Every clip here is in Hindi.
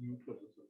म्यूट कर दो सर।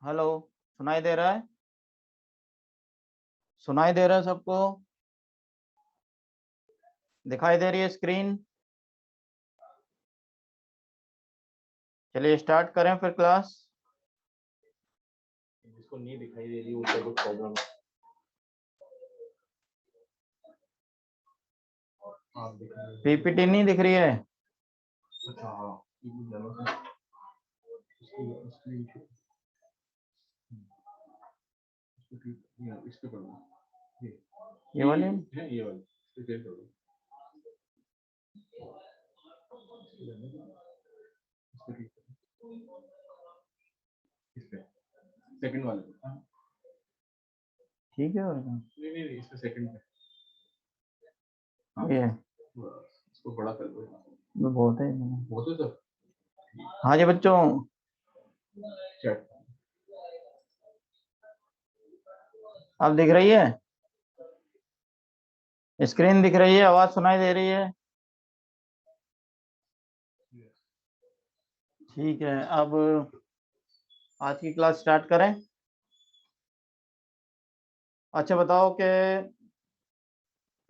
हेलो, सुनाई दे रहा है? सुनाई दे रहा है सबको? दिखाई दे रही है स्क्रीन? चलिए स्टार्ट करें फिर क्लास। जिसको नहीं दिखाई दे रही है उसका कुछ प्रॉब्लम है। हाँ दिख रहा है। पीपीटी नहीं दिख रही है? अच्छा हाँ, ये भी डालो सर। स्क्रीन इस पे कर दो। ये वाली है ये वाली, इस पे कर दो। इस पे सेकंड वाले पे। हाँ। ठीक है, और क्या? नहीं इस पे सेकंड पे। ये इसको बड़ा कर दो। तो बहुत है। बहुत है सर। हाँ जी बच्चों, चैट अब दिख रही है? स्क्रीन दिख रही है? आवाज सुनाई दे रही है? ठीक है, अब आज की क्लास स्टार्ट करें। अच्छा बताओ कि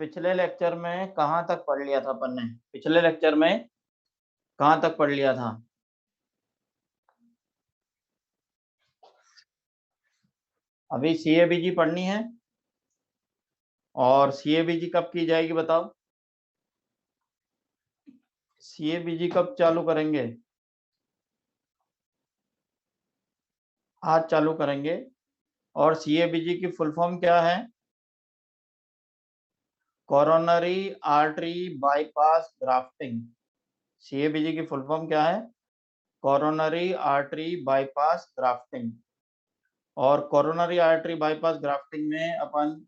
पिछले लेक्चर में कहाँ तक पढ़ लिया था अपन ने? पिछले लेक्चर में कहाँ तक पढ़ लिया था? अभी सीएबीजी पढ़नी है। और सीएबीजी कब की जाएगी बताओ? सीएबीजी कब चालू करेंगे? आज चालू करेंगे। और सीएबीजी की फुल फॉर्म क्या है? Coronary artery bypass grafting. CABG की फुल फॉर्म क्या है? Coronary artery bypass grafting. और कोरोनरी आर्टरी बाईपास ग्राफ्टिंग में अपन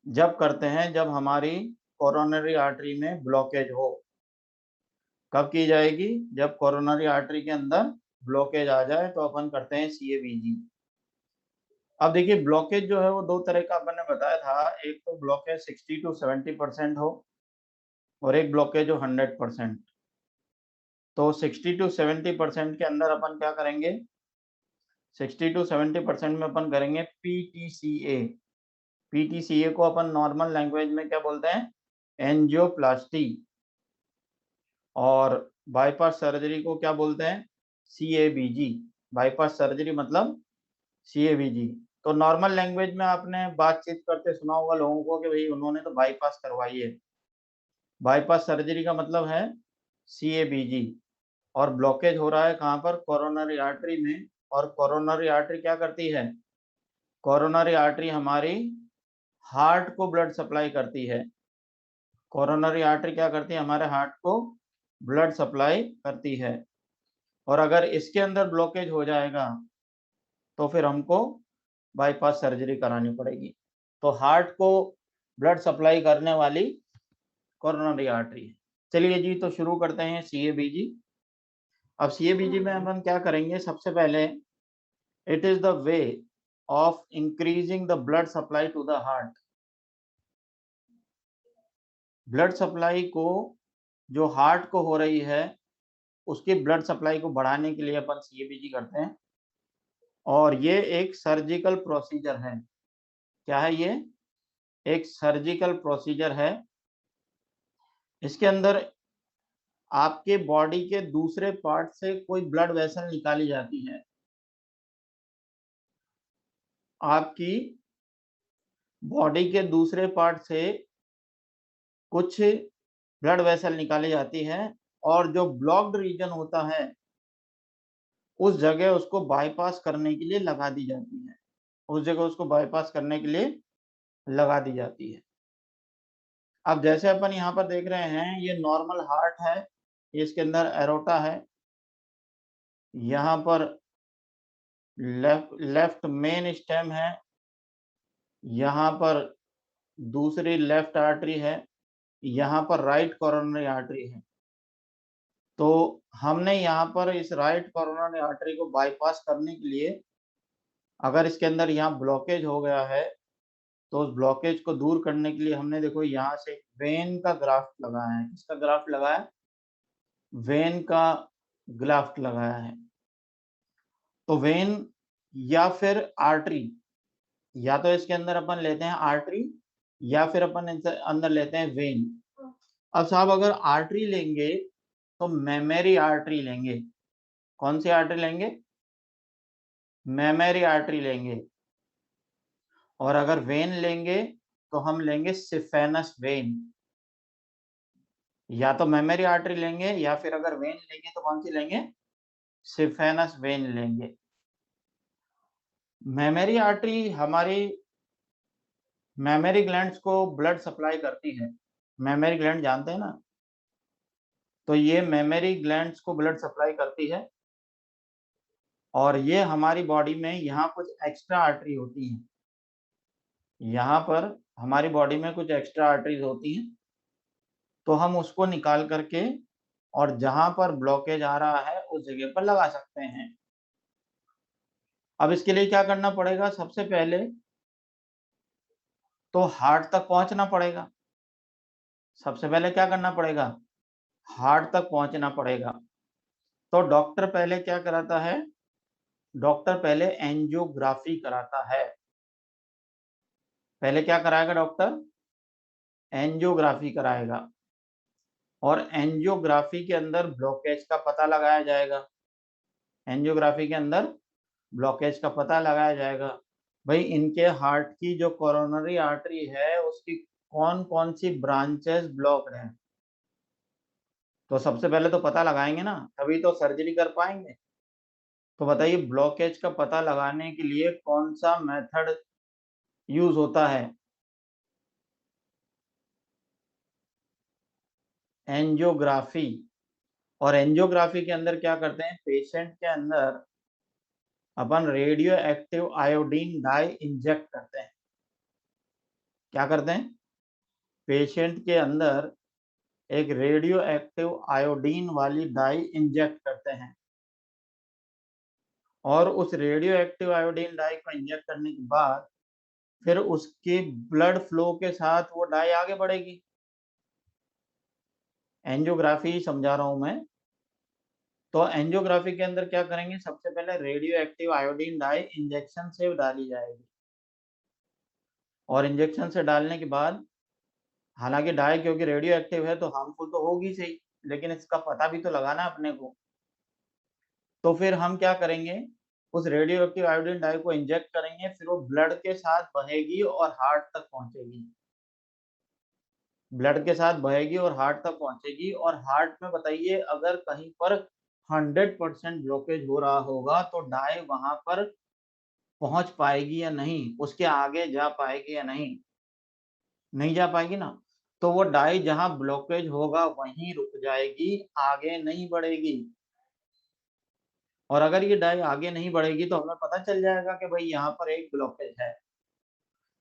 जब करते हैं जब हमारी कोरोनरी आर्टरी में ब्लॉकेज हो। कब की जाएगी? जब कोरोनरी आर्टरी के अंदर ब्लॉकेज आ जाए तो अपन करते हैं सीएबीजी। अब देखिए, ब्लॉकेज जो है वो दो तरह का अपन ने बताया था। एक तो ब्लॉकेज 60 to 70% हो, और एक ब्लॉकेज हो 100%। तो 60 to 70% के अंदर अपन क्या करेंगे? 60 to 70% में अपन करेंगे पीटीसीए। पीटीसीए को अपन नॉर्मल लैंग्वेज में क्या बोलते हैं? एंजियोप्लास्टी। और बाईपास सर्जरी को क्या बोलते हैं? सीएबीजी। बाईपास सर्जरी मतलब सीएबीजी। तो नॉर्मल लैंग्वेज में आपने बातचीत करते सुना होगा लोगों को कि भाई उन्होंने तो बाईपास करवाई है। बाईपास सर्जरी का मतलब है सीएबीजी। और ब्लॉकेज हो रहा है कहाँ पर? कोरोनरी आर्टरी में। और कोरोनरी आर्टरी क्या करती है? कोरोनरी आर्टरी हमारी हार्ट को ब्लड सप्लाई करती है। कोरोनरी आर्टरी क्या करती है? हमारे हार्ट को ब्लड सप्लाई करती है। और अगर इसके अंदर ब्लॉकेज हो जाएगा तो फिर हमको बाईपास सर्जरी करानी पड़ेगी। तो हार्ट को ब्लड सप्लाई करने वाली कोरोनरी आर्टरी है। चलिए जी, तो शुरू करते हैं सीएबीजी। अब सीएबीजी में हम क्या करेंगे? सबसे पहले, it is the way of increasing the blood supply to the heart. Blood supply को जो हार्ट को हो रही है उसकी ब्लड सप्लाई को बढ़ाने के लिए अपन सीएबीजी करते हैं। और ये एक सर्जिकल प्रोसीजर है। क्या है ये? एक सर्जिकल प्रोसीजर है। इसके अंदर आपके बॉडी के दूसरे पार्ट से कोई ब्लड वेसल निकाली जाती है। आपकी बॉडी के दूसरे पार्ट से कुछ ब्लड वेसल निकाली जाती है, और जो ब्लॉक्ड रीजन होता है उस जगह उसको बाईपास करने के लिए लगा दी जाती है। उस जगह उसको बाईपास करने के लिए लगा दी जाती है। अब जैसे अपन यहाँ पर देख रहे हैं, ये नॉर्मल हार्ट है, इसके अंदर एरोटा है। यहाँ पर लेफ्ट मेन स्टेम है। यहाँ पर दूसरी लेफ्ट आर्टरी है। यहाँ पर राइट कोरोनरी आर्टरी है। तो हमने यहाँ पर इस राइट कोरोनरी आर्टरी को बाईपास करने के लिए, अगर इसके अंदर यहाँ ब्लॉकेज हो गया है तो उस ब्लॉकेज को दूर करने के लिए हमने देखो यहाँ से वेन का ग्राफ्ट लगाया है। किसका ग्राफ्ट लगाया है? वेन का ग्राफ्ट लगाया है। तो वेन या फिर आर्टरी, या तो इसके अंदर अपन लेते हैं आर्टरी या फिर अपन अंदर लेते हैं वेन। अब साहब अगर आर्टरी लेंगे तो मेमोरी आर्टरी लेंगे। कौन सी आर्टरी लेंगे? मेमोरी आर्टरी लेंगे। और अगर वेन लेंगे तो हम लेंगे सिफेनस वेन। या तो मेमोरी आर्टरी लेंगे या फिर अगर वेन लेंगे तो कौन सी लेंगे, सिफेनस वेन लेंगे। मेमोरी आर्टरी हमारी मेमोरी ग्लैंड्स को ब्लड सप्लाई करती है। मेमोरी ग्लैंड जानते हैं ना, तो ये मेमोरी ग्लैंड्स को ब्लड सप्लाई करती है और ये हमारी बॉडी में यहाँ कुछ एक्स्ट्रा आर्टरी होती हैं। यहाँ पर हमारी बॉडी में कुछ एक्स्ट्रा आर्टरीज होती हैं, तो हम उसको निकाल करके और जहां पर ब्लॉकेज आ रहा है उस जगह पर लगा सकते हैं। अब इसके लिए क्या करना पड़ेगा, सबसे पहले तो हार्ट तक पहुंचना पड़ेगा। सबसे पहले क्या करना पड़ेगा, हार्ट तक पहुंचना पड़ेगा। तो डॉक्टर पहले क्या कराता है, डॉक्टर पहले एंजियोग्राफी कराता है। पहले क्या कराएगा डॉक्टर, एंजियोग्राफी कराएगा और एंजियोग्राफी के अंदर ब्लॉकेज का पता लगाया जाएगा। एंजियोग्राफी के अंदर ब्लॉकेज का पता लगाया जाएगा। भाई इनके हार्ट की जो कोरोनरी आर्टरी है उसकी कौन कौन सी ब्रांचेस ब्लॉक्ड हैं, तो सबसे पहले तो पता लगाएंगे ना, तभी तो सर्जरी कर पाएंगे। तो बताइए ब्लॉकेज का पता लगाने के लिए कौन सा मेथड यूज होता है, एंजियोग्राफी। और एंजियोग्राफी के अंदर क्या करते हैं, पेशेंट के अंदर अपन radio active iodine dye inject करते हैं। क्या करते हैं, पेशेंट के अंदर एक रेडियो एक्टिव आयोडीन वाली डाई इंजेक्ट करते हैं और उस रेडियो एक्टिव आयोडीन डाई को इंजेक्ट करने के बाद फिर उसके ब्लड फ्लो के साथ वो डाई आगे बढ़ेगी। एंजियोग्राफी समझा रहा हूं मैं। तो एंजियोग्राफी के अंदर क्या करेंगे, सबसे पहले radio active iodine dye injection से डाली जाएगी और इंजेक्शन से डालने के बाद, हालांकि डाई क्योंकि रेडियो एक्टिव है तो हार्मफुल तो होगी सही, लेकिन इसका पता भी तो लगाना अपने को। तो फिर हम क्या करेंगे, उस रेडियो एक्टिव आयोडीन डाई को इंजेक्ट करेंगे, फिर वो ब्लड के साथ बहेगी और हार्ट तक पहुंचेगी। ब्लड के साथ बहेगी और हार्ट तक पहुंचेगी और हार्ट में बताइए अगर कहीं पर 100% ब्लॉकेज हो रहा होगा तो डाई वहां पर पहुंच पाएगी या नहीं, उसके आगे जा पाएगी या नहीं, नहीं जा पाएगी ना। तो वो डाई जहां ब्लॉकेज होगा वहीं रुक जाएगी, आगे नहीं बढ़ेगी। और अगर ये डाई आगे नहीं बढ़ेगी तो हमें पता चल जाएगा कि भाई यहाँ पर एक ब्लॉकेज है।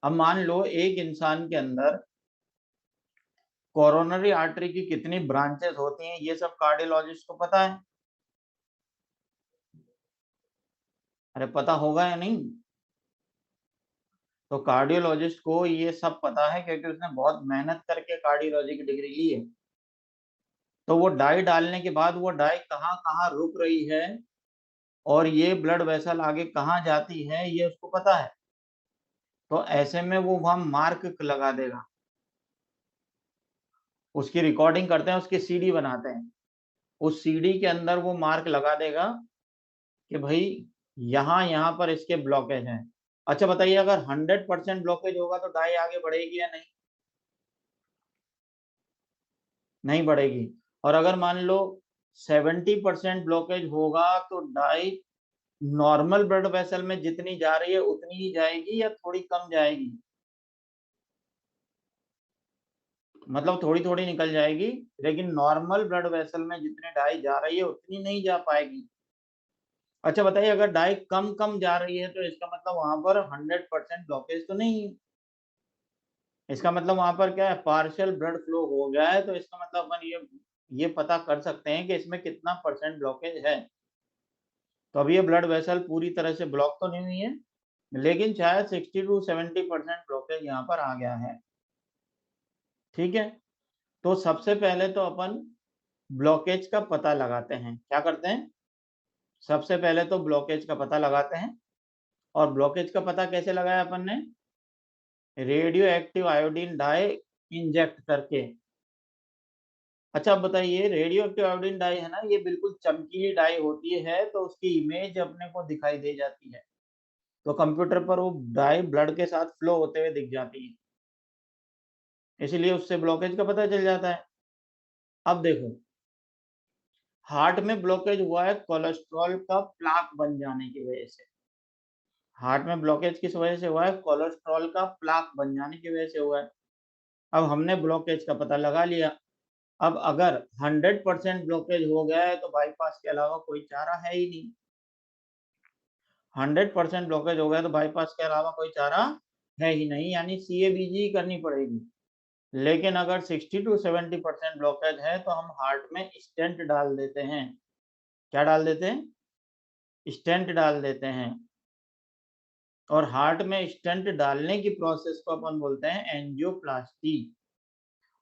अब मान लो एक इंसान के अंदर कोरोनरी आर्टरी की कितनी ब्रांचेस होती हैं, ये सब कार्डियोलॉजिस्ट को पता है। अरे पता होगा या नहीं, तो कार्डियोलॉजिस्ट को ये सब पता है क्योंकि उसने बहुत मेहनत करके कार्डियोलॉजी की डिग्री ली है। तो वो डाई डालने के बाद वो डाई कहाँ कहाँ रुक रही है और ये ब्लड वेसल आगे कहाँ जाती है ये उसको पता है। तो ऐसे में वो वहां मार्क लगा देगा, उसकी रिकॉर्डिंग करते हैं, उसकी सीडी बनाते हैं, उस सीडी के अंदर वो मार्क लगा देगा कि भाई यहाँ यहाँ पर इसके ब्लॉकेज हैं। अच्छा बताइए अगर 100% ब्लॉकेज होगा तो डाई आगे बढ़ेगी या नहीं, नहीं बढ़ेगी। और अगर मान लो 70% ब्लॉकेज होगा तो डाई नॉर्मल ब्लड वेसल में जितनी जा रही है उतनी ही जाएगी या थोड़ी कम जाएगी, मतलब थोड़ी थोड़ी निकल जाएगी, लेकिन नॉर्मल ब्लड वेसल में जितनी डाई जा रही है उतनी नहीं जा पाएगी। अच्छा बताइए अगर डाई कम कम जा रही है तो इसका मतलब वहां पर 100% ब्लॉकेज तो नहीं है, इसका मतलब वहां पर क्या है, पार्शियल ब्लड फ्लो हो गया है। तो इसका मतलब अपन ये पता कर सकते हैं कि इसमें कितना परसेंट ब्लॉकेज है। तो अब ये ब्लड वेसल पूरी तरह से ब्लॉक तो नहीं हुई है, लेकिन शायद 60 to 70% ब्लॉकेज यहाँ पर आ गया है। ठीक है, तो सबसे पहले तो अपन ब्लॉकेज का पता लगाते हैं। क्या करते हैं, सबसे पहले तो ब्लॉकेज का पता लगाते हैं। और ब्लॉकेज का पता कैसे लगाया अपन ने, radio active iodine dye inject करके। अच्छा अब बताइए रेडियो एक्टिव आयोडीन डाई है ना, ये बिल्कुल चमकीली डाई होती है तो उसकी इमेज अपने को दिखाई दे जाती है, तो कंप्यूटर पर वो डाई ब्लड के साथ फ्लो होते हुए दिख जाती है, इसीलिए उससे ब्लॉकेज का पता चल जाता है। अब देखो, हार्ट में ब्लॉकेज हुआ है कोलेस्ट्रॉल का प्लाक बन जाने की वजह से। हार्ट में ब्लॉकेज किस वजह से हुआ है? कोलेस्ट्रॉल का प्लाक बन जाने की वजह से हुआ है। अब हमने ब्लॉकेज का पता लगा लिया। अब अगर 100% ब्लॉकेज हो गया है तो बाईपास के अलावा कोई चारा है ही नहीं। 100% ब्लॉकेज हो गया तो बाईपास के अलावा कोई चारा है ही नहीं, यानी CABG करनी पड़ेगी। लेकिन अगर 60 to 70% ब्लॉकेज है तो हम हार्ट में स्टेंट डाल देते हैं। क्या डाल देते हैं? स्टेंट डाल देते हैं। और हार्ट में स्टेंट डालने की प्रोसेस को अपन बोलते हैं एंजियोप्लास्टी।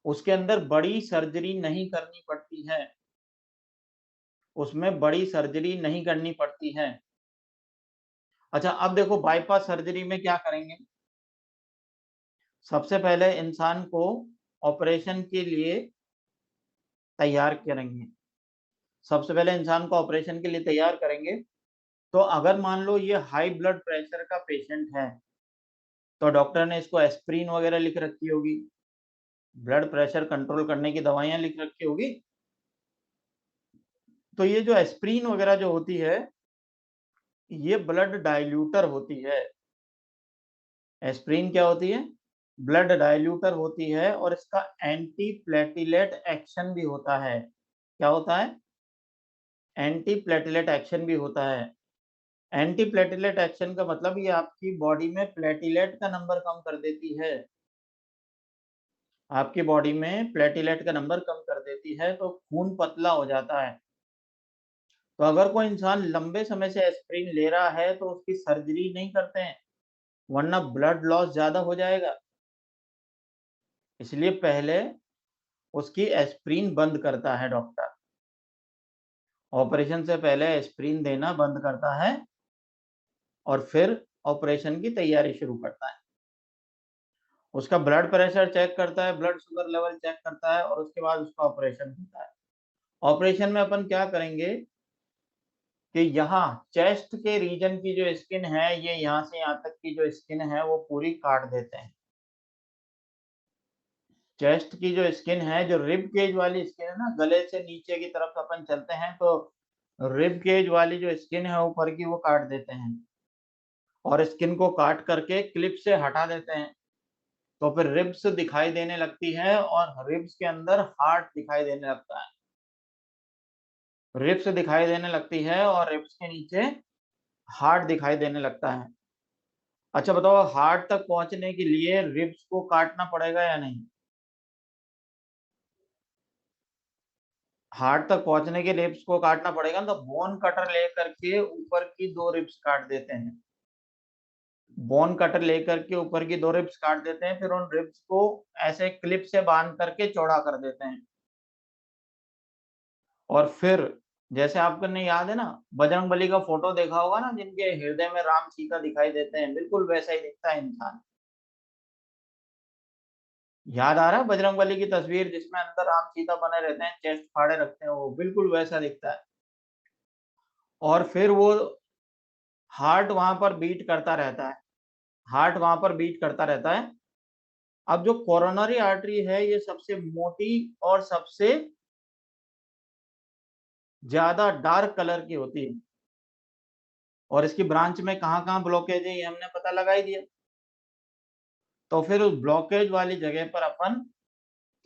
उसके अंदर बड़ी सर्जरी नहीं करनी पड़ती है, उसमें बड़ी सर्जरी नहीं करनी पड़ती है। अच्छा, अब देखो बाईपास सर्जरी में क्या करेंगे? सबसे पहले इंसान को ऑपरेशन के लिए तैयार करेंगे। सबसे पहले इंसान को ऑपरेशन के लिए तैयार करेंगे। तो अगर मान लो ये हाई ब्लड प्रेशर का पेशेंट है तो डॉक्टर ने इसको एस्प्रिन वगैरह लिख रखी होगी, ब्लड प्रेशर कंट्रोल करने की दवाइयां लिख रखी होगी। तो ये जो एस्प्रिन वगैरह जो होती है ये ब्लड डाइल्यूटर होती है। एस्प्रिन क्या होती है? ब्लड डाइल्यूटर होती है और इसका एंटी प्लेटिलेट एक्शन भी होता है। क्या होता है? एंटी प्लेटिलेट एक्शन भी होता है। एंटी प्लेटिलेट एक्शन का मतलब ये आपकी बॉडी में प्लेटिलेट का नंबर कम कर देती है। आपकी बॉडी में प्लेटिलेट का नंबर कम कर देती है तो खून पतला हो जाता है। तो अगर कोई इंसान लंबे समय से एस्प्रिन ले रहा है तो उसकी सर्जरी नहीं करते हैं, वरना ब्लड लॉस ज्यादा हो जाएगा। इसलिए पहले उसकी एस्प्रिन बंद करता है डॉक्टर। ऑपरेशन से पहले एस्प्रिन देना बंद करता है और फिर ऑपरेशन की तैयारी शुरू करता है। उसका ब्लड प्रेशर चेक करता है, ब्लड शुगर लेवल चेक करता है और उसके बाद उसका ऑपरेशन होता है। ऑपरेशन में अपन क्या करेंगे कि यहाँ चेस्ट के रीजन की जो स्किन है, ये यहाँ से यहाँ तक की जो स्किन है वो पूरी काट देते हैं। चेस्ट की जो स्किन है, जो रिब केज वाली स्किन है ना, गले से नीचे की तरफ अपन चलते हैं तो रिब केज वाली जो स्किन है ऊपर की वो काट देते हैं और स्किन को काट करके क्लिप से हटा देते हैं। तो फिर रिब्स दिखाई देने लगती है और रिब्स के अंदर हार्ट दिखाई देने लगता है। रिब्स दिखाई देने लगती है और रिब्स के नीचे हार्ट दिखाई देने लगता है। अच्छा बताओ, हार्ट तक पहुंचने के लिए रिब्स को काटना पड़ेगा या नहीं? हार्ट तक पहुंचने के रिब्स को काटना पड़ेगा, तो बोन कटर लेकर के ऊपर की 2 रिब्स काट देते हैं। बोन कटर लेकर के ऊपर की 2 रिब्स काट देते हैं, फिर उन रिब्स को ऐसे क्लिप से बांध करके चौड़ा कर देते हैं। और फिर जैसे आपको नहीं याद है ना, बजरंगबली का फोटो देखा होगा ना, जिनके हृदय में राम सीता दिखाई देते हैं, बिल्कुल वैसा ही दिखता है इंसान। याद आ रहा है बजरंगबली की तस्वीर जिसमें अंदर राम सीता बने रहते हैं, चेस्ट फाड़े रखते हैं, वो बिल्कुल वैसा दिखता है। और फिर वो हार्ट वहां पर बीट करता रहता है, हार्ट वहां पर बीट करता रहता है। अब जो कोरोनरी आर्टरी है ये सबसे मोटी और सबसे ज्यादा डार्क कलर की होती है और इसकी ब्रांच में कहाँ-कहाँ ब्लॉकेज है ये हमने पता लगा ही दिया। तो फिर उस ब्लॉकेज वाली जगह पर अपन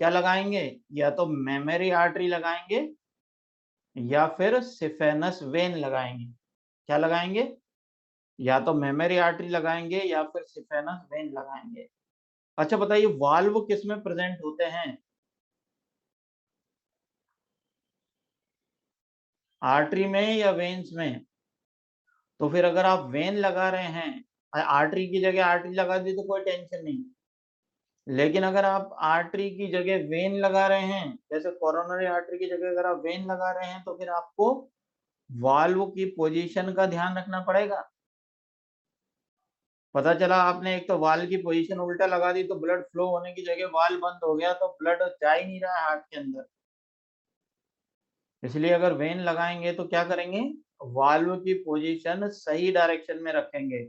क्या लगाएंगे? या तो मेमोरी आर्टरी लगाएंगे या फिर सिफेनस वेन लगाएंगे। क्या लगाएंगे? या तो मेमोरी आर्टरी लगाएंगे या फिर सिफेनस वेन लगाएंगे। अच्छा बताइए, वाल्व किस में प्रेजेंट होते हैं? आर्टरी में या वेन्स में? तो फिर अगर आप वेन लगा रहे हैं, आर्टरी की जगह आर्टरी लगा दी तो कोई टेंशन नहीं। लेकिन अगर आप आर्टरी की जगह वेन लगा रहे हैं, जैसे कोरोनरी आर्टरी की जगह अगर आप वेन लगा रहे हैं, तो फिर आपको वाल्व की पोजीशन का ध्यान रखना पड़ेगा। पता चला आपने एक तो वाल्व की पोजीशन उल्टा लगा दी तो ब्लड फ्लो होने की जगह वाल्व बंद हो गया, तो ब्लड जा ही नहीं रहा है हार्ट के अंदर। इसलिए अगर वेन लगाएंगे तो क्या करेंगे? वाल्व की पोजीशन सही डायरेक्शन में रखेंगे,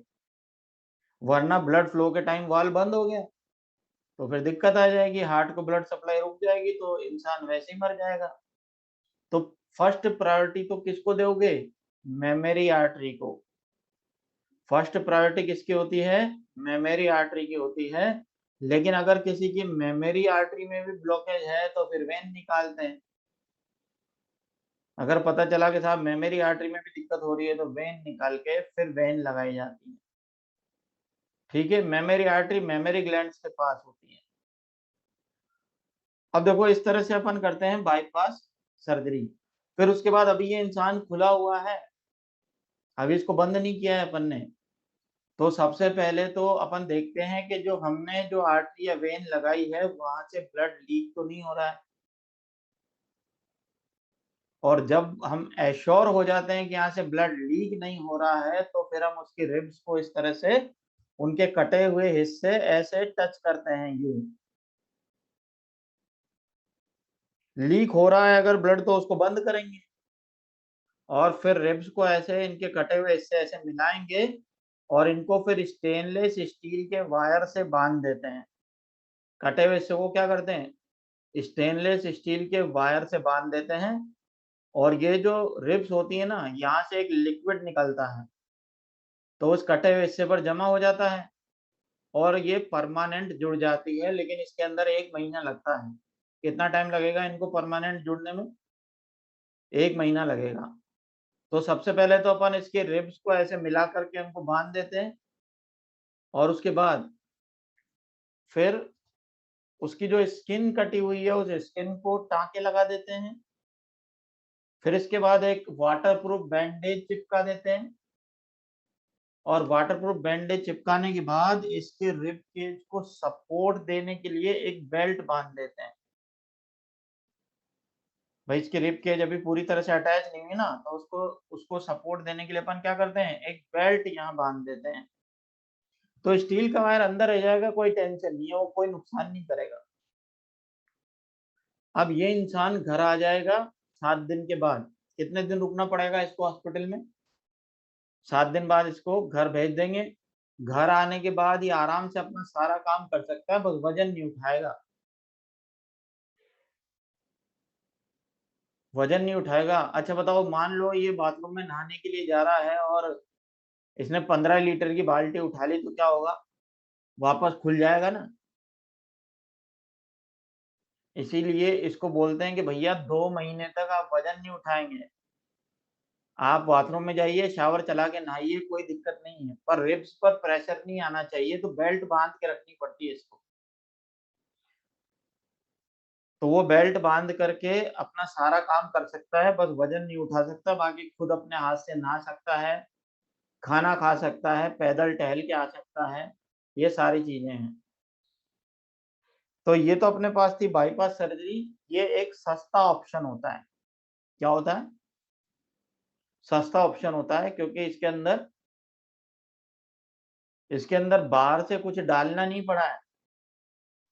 वरना ब्लड फ्लो के टाइम वाल्व बंद हो गया तो फिर दिक्कत आ जाएगी, हार्ट को ब्लड सप्लाई रुक जाएगी तो इंसान वैसे ही मर जाएगा। तो फर्स्ट प्रायोरिटी तो किसको दोगे? मेमोरी आर्टरी को। फर्स्ट प्रायोरिटी किसकी होती है? मेमोरी आर्टरी की होती है। लेकिन अगर किसी की मेमोरी आर्टरी में भी ब्लॉकेज है तो फिर वेन निकालते हैं। अगर पता चला कि साहब मेमोरी आर्टरी में भी दिक्कत हो रही है तो वेन निकाल के फिर वेन लगाई जाती है। ठीक है, मेमोरी आर्टरी मेमोरी ग्लैंड्स के पास होती है। अब देखो इस तरह से अपन करते हैं बाईपास सर्जरी। फिर उसके बाद अभी ये इंसान खुला हुआ है, अभी इसको बंद नहीं किया है अपन ने। तो सबसे पहले तो अपन देखते हैं कि जो हमने जो आर्टरी या वेन लगाई है वहां से ब्लड लीक तो नहीं हो रहा है। और जब हम एश्योर हो जाते हैं कि यहाँ से ब्लड लीक नहीं हो रहा है तो फिर हम उसकी रिब्स को इस तरह से उनके कटे हुए हिस्से ऐसे टच करते हैं। यूं लीक हो रहा है अगर ब्लड तो उसको बंद करेंगे और फिर रिब्स को ऐसे इनके कटे हुए हिस्से ऐसे मिलाएंगे और इनको फिर स्टेनलेस स्टील के वायर से बांध देते हैं। कटे हुए हिस्से को क्या करते हैं? स्टेनलेस स्टील के वायर से बांध देते हैं। और ये जो रिब्स होती है ना, यहाँ से एक लिक्विड निकलता है तो उस कटे हुए हिस्से पर जमा हो जाता है और ये परमानेंट जुड़ जाती है। लेकिन इसके अंदर 1 महीना लगता है। कितना टाइम लगेगा इनको परमानेंट जुड़ने में? 1 महीना लगेगा। तो सबसे पहले तो अपन इसके रिब्स को ऐसे मिला करके उनको बांध देते हैं और उसके बाद फिर उसकी जो स्किन कटी हुई है उस स्किन को टाँके लगा देते हैं। फिर इसके बाद एक वाटरप्रूफ बैंडेज चिपका देते हैं और वाटरप्रूफ बैंडेज चिपकाने के बाद इसके रिब केज को सपोर्ट देने के लिए एक बेल्ट बांध देते हैं। भाई इसकी रिब केज अभी पूरी तरह से अटैच नहीं है ना, तो उसको उसको सपोर्ट देने के लिए अपन क्या करते हैं? एक बेल्ट यहाँ बांध देते हैं। तो स्टील का वायर अंदर रह जाएगा, कोई टेंशन नहीं है, वो कोई नुकसान नहीं करेगा। अब ये इंसान घर आ जाएगा 7 दिन के बाद। कितने दिन रुकना पड़ेगा इसको हॉस्पिटल में? 7 दिन बाद इसको घर भेज देंगे। घर आने के बाद ये आराम से अपना सारा काम कर सकता है, बस वजन नहीं उठाएगा। वजन नहीं उठाएगा। अच्छा बताओ, मान लो ये बाथरूम में नहाने के लिए जा रहा है और इसने 15 लीटर की बाल्टी उठा ली तो क्या होगा? वापस खुल जाएगा ना। इसीलिए इसको बोलते हैं कि भैया 2 महीने तक आप वजन नहीं उठाएंगे। आप बाथरूम में जाइए, शावर चला के नहाइए, कोई दिक्कत नहीं है, पर रिब्स पर प्रेशर नहीं आना चाहिए, तो बेल्ट बांध के रखनी पड़ती है इसको। तो वो बेल्ट बांध करके अपना सारा काम कर सकता है, बस वजन नहीं उठा सकता। बाकी खुद अपने हाथ से नहा सकता है, खाना खा सकता है, पैदल टहल के आ सकता है, ये सारी चीजें हैं। तो ये तो अपने पास थी बाईपास सर्जरी। ये एक सस्ता ऑप्शन होता है। क्या होता है? सस्ता ऑप्शन होता है, क्योंकि इसके अंदर बाहर से कुछ डालना नहीं पड़ा है।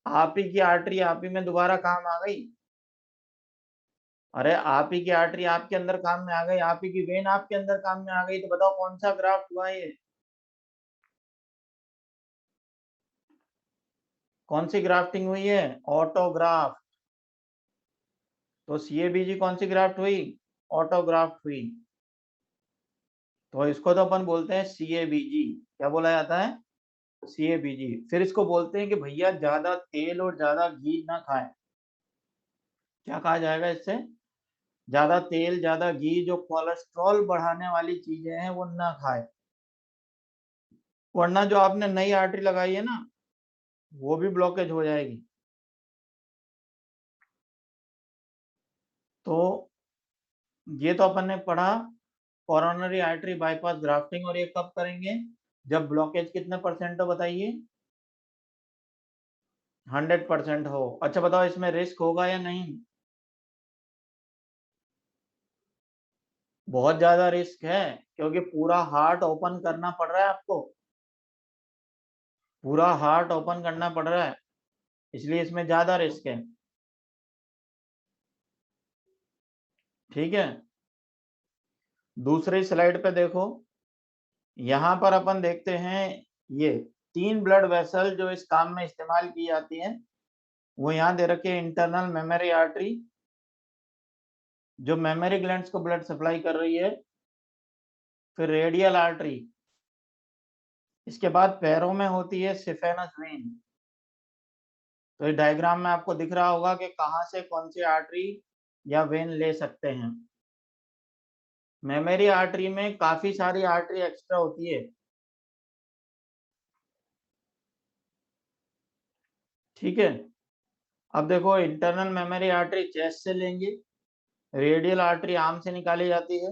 आप ही की आर्टरी आप ही में दोबारा काम आ गई। अरे आप ही की आर्टरी आपके अंदर काम में आ गई, आप ही की वेन आपके अंदर काम में आ गई, तो बताओ कौन सा ग्राफ्ट हुआ ये? कौन सी ग्राफ्टिंग हुई है? ऑटोग्राफ्ट। तो सीएबीजी कौन सी ग्राफ्ट हुई? ऑटोग्राफ्ट हुई। तो इसको तो अपन बोलते हैं सीएबीजी। क्या बोला जाता है? सीएबीजी। फिर इसको बोलते हैं कि भैया ज्यादा तेल और ज्यादा घी ना खाएं। क्या कहा जाएगा इससे? ज्यादा तेल ज्यादा घी, जो कोलेस्ट्रॉल बढ़ाने वाली चीजें हैं वो ना खाए, वरना जो आपने नई आर्टरी लगाई है ना वो भी ब्लॉकेज हो जाएगी। तो ये तो अपन ने पढ़ा कोरोनरी आर्टरी बाईपास ग्राफ्टिंग। और ये कब करेंगे? जब ब्लॉकेज कितने परसेंट हो बताइए? 100% हो। अच्छा बताओ, इसमें रिस्क होगा या नहीं? बहुत ज्यादा रिस्क है, क्योंकि पूरा हार्ट ओपन करना पड़ रहा है आपको। पूरा हार्ट ओपन करना पड़ रहा है, इसलिए इसमें ज्यादा रिस्क है। ठीक है, दूसरी स्लाइड पे देखो। यहाँ पर अपन देखते हैं ये 3 ब्लड वेसल जो इस काम में इस्तेमाल की जाती हैं वो यहाँ दे रखे हैं। इंटरनल मेमोरी आर्टरी जो मेमोरी ग्लैंड्स को ब्लड सप्लाई कर रही है, फिर रेडियल आर्टरी, इसके बाद पैरों में होती है सिफेनस वेन। तो इस डायग्राम में आपको दिख रहा होगा कि कहाँ से कौन सी आर्टरी या वेन ले सकते हैं। मेमोरी आर्टरी में काफी सारी आर्टरी एक्स्ट्रा होती है, ठीक है। अब देखो, इंटरनल मेमोरी आर्टरी चेस्ट से लेंगे, रेडियल आर्टरी आर्म से निकाली जाती है,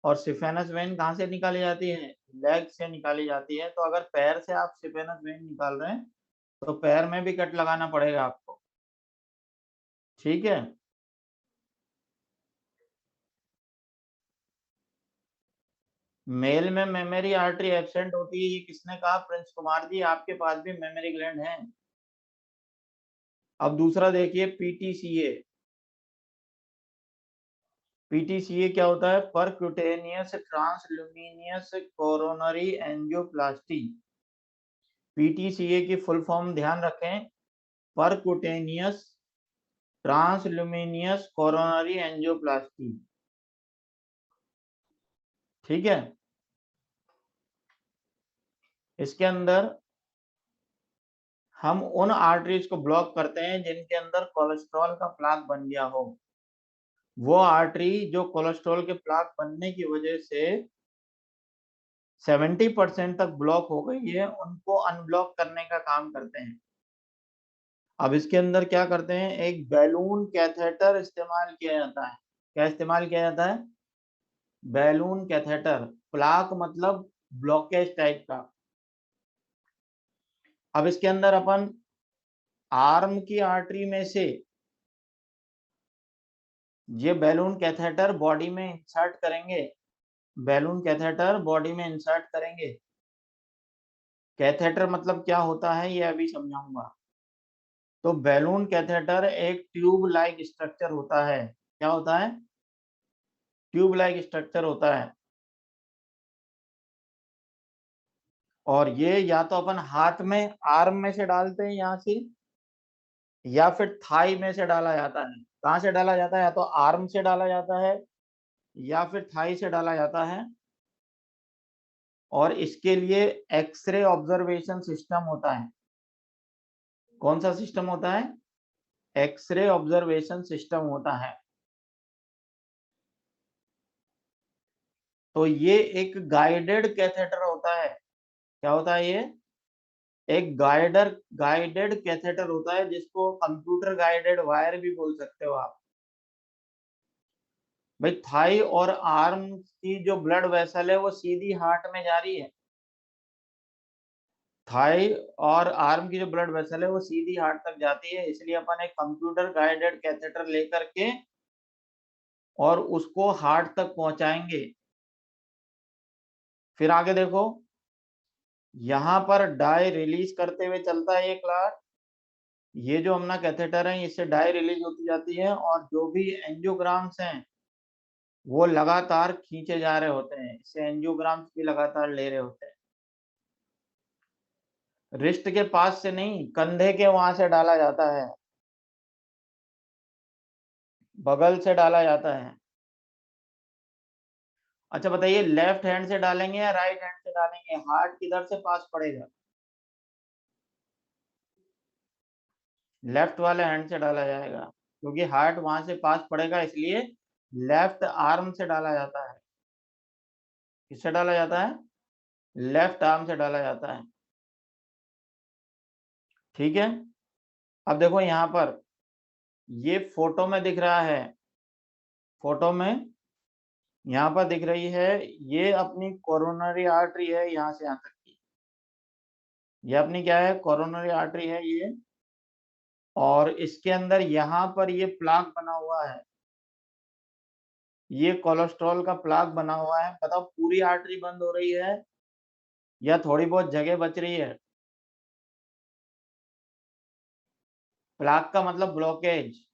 और सिफेनस वेन कहाँ से निकाली जाती है? लेग से निकाली जाती है। तो अगर पैर से आप सिफेनस वेन निकाल रहे हैं तो पैर में भी कट लगाना पड़ेगा आपको, ठीक है। मेल में मेमोरी आर्टरी एब्सेंट होती है, ये किसने कहा? प्रिंस कुमार जी, आपके पास भी मेमोरी ग्लैंड है। अब दूसरा देखिए, पीटीसीए। पीटीसीए क्या होता है? Percutaneous transluminal coronary angioplasty. PTCA की फुल फॉर्म ध्यान रखें, परक्यूटेनियस ट्रांसल्यूमिनियस कोरोनरी एंजियोप्लास्टी, ठीक है। इसके अंदर हम उन आर्टरीज को ब्लॉक करते हैं जिनके अंदर कोलेस्ट्रॉल का प्लाक बन गया हो। वो आर्टरी जो कोलेस्ट्रॉल के प्लाक बनने की वजह से 70% तक ब्लॉक हो गई है, उनको अनब्लॉक करने का काम करते हैं। अब इसके अंदर क्या करते हैं? एक बैलून कैथेटर इस्तेमाल किया जाता है। क्या इस्तेमाल किया जाता है? Balloon catheter. प्लाक मतलब ब्लॉकेज टाइप का। अब इसके अंदर अपन आर्म की आर्टरी में से ये बैलून कैथेटर बॉडी में इंसर्ट करेंगे। बैलून कैथेटर बॉडी में इंसर्ट करेंगे। कैथेटर मतलब क्या होता है ये अभी समझाऊंगा। तो बैलून कैथेटर एक ट्यूब लाइक स्ट्रक्चर होता है। क्या होता है? ट्यूब लाइक स्ट्रक्चर होता है। और ये या तो अपन हाथ में आर्म में से डालते हैं यहाँ से, या फिर थाई में से डाला जाता है। कहाँ से डाला जाता है? या तो आर्म से डाला जाता है या फिर थाई से डाला जाता है। और इसके लिए एक्सरे ऑब्जर्वेशन सिस्टम होता है। कौन सा सिस्टम होता है? एक्सरे ऑब्जर्वेशन सिस्टम होता है। तो ये एक गाइडेड कैथेटर होता है। क्या होता है ये? एक गाइडेड कैथेटर होता है, जिसको कंप्यूटर गाइडेड वायर भी बोल सकते हो आप। भाई, थाई और आर्म की जो ब्लड वेसल है वो सीधी हार्ट में जा रही है। थाई और आर्म की जो ब्लड वेसल है वो सीधी हार्ट तक जाती है, इसलिए अपन एक कंप्यूटर गाइडेड कैथेटर लेकर के और उसको हार्ट तक पहुंचाएंगे। फिर आगे देखो, यहाँ पर डाई रिलीज करते हुए चलता है ये क्लॉट। ये जो अपना कैथेटर है इससे डाई रिलीज होती जाती है, और जो भी एंजियोग्राम्स हैं वो लगातार खींचे जा रहे होते हैं। इससे एंजियोग्राम्स भी लगातार ले रहे होते हैं। रिस्ट के पास से नहीं, कंधे के वहां से डाला जाता है, बगल से डाला जाता है। अच्छा बताइए, लेफ्ट हैंड से डालेंगे या राइट हैंड से डालेंगे? हार्ट किधर से पास पड़ेगा? लेफ्ट वाले हैंड से डाला जाएगा, क्योंकि हार्ट वहां से पास पड़ेगा, इसलिए लेफ्ट आर्म से डाला जाता है। किससे डाला जाता है? लेफ्ट आर्म से डाला जाता है, ठीक है। अब देखो यहाँ पर ये फोटो में दिख रहा है, फोटो में यहाँ पर दिख रही है, ये अपनी कोरोनरी आर्टरी है यहाँ से यहाँ तक की। ये अपनी क्या है? कोरोनरी आर्टरी है ये। और इसके अंदर यहाँ पर ये प्लाक बना हुआ है, ये कोलेस्ट्रॉल का प्लाक बना हुआ है। बताओ, पूरी आर्टरी बंद हो रही है या थोड़ी बहुत जगह बच रही है? प्लाक का मतलब ब्लॉकेज।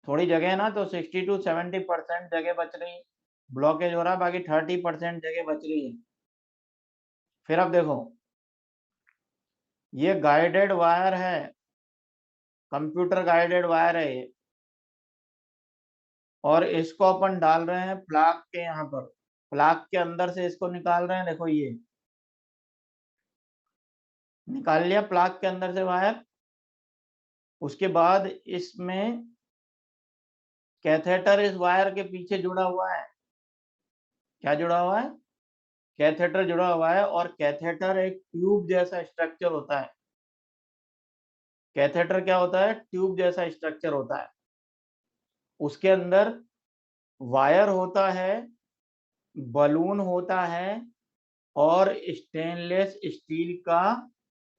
थोड़ी जगह है ना, तो 60 to 70% जगह बच रही, ब्लॉकेज हो रहा है, बाकी 30% जगह बच रही है। फिर अब देखो, ये गाइडेड वायर है, कंप्यूटर गाइडेड वायर है ये, और इसको अपन डाल रहे हैं प्लाग के यहाँ पर, प्लाग के अंदर से इसको निकाल रहे हैं। देखो ये निकाल लिया प्लाग के अंदर से वायर। उसके बाद इसमें कैथेटर इस वायर के पीछे जुड़ा हुआ है। क्या जुड़ा हुआ है? कैथेटर जुड़ा हुआ है, और कैथेटर एक ट्यूब जैसा स्ट्रक्चर होता है। कैथेटर क्या होता है? ट्यूब जैसा स्ट्रक्चर होता है। उसके अंदर वायर होता है, बलून होता है, और स्टेनलेस स्टील का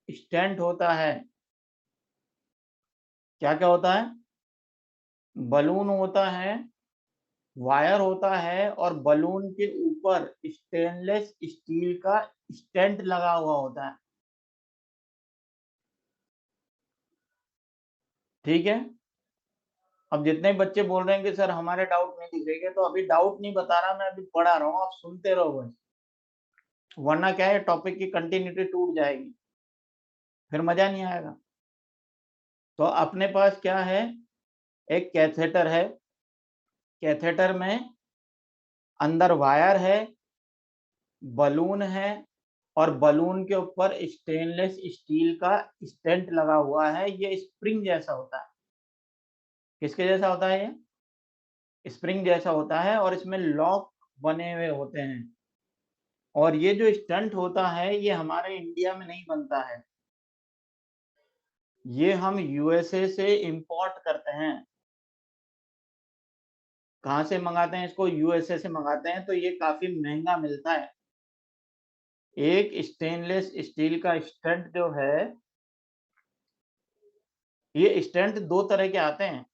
स्टेंट होता है। क्या क्या होता है? बलून होता है, वायर होता है, और बलून के ऊपर स्टेनलेस स्टील का स्टेंट लगा हुआ होता है। ठीक है। अब जितने बच्चे बोल रहे हैं कि सर हमारे डाउट नहीं दिख रहे, तो अभी डाउट नहीं बता रहा, मैं अभी पढ़ा रहा हूँ, आप सुनते रहो बस, वरना क्या है, टॉपिक की कंटिन्यूटी टूट जाएगी, फिर मजा नहीं आएगा। तो अपने पास क्या है? एक कैथेटर है, कैथेटर में अंदर वायर है, बलून है, और बलून के ऊपर स्टेनलेस स्टील का स्टेंट लगा हुआ है। ये स्प्रिंग जैसा होता है। किसके जैसा होता है? ये स्प्रिंग जैसा होता है, और इसमें लॉक बने हुए होते हैं। और ये जो स्टंट होता है ये हमारे इंडिया में नहीं बनता है, ये हम यूएसए से इंपोर्ट करते हैं। कहाँ से मंगाते हैं इसको? यूएसए से मंगाते हैं, तो ये काफी महंगा मिलता है। एक स्टेनलेस स्टील का स्टंट जो है, ये स्टंट दो तरह के आते हैं,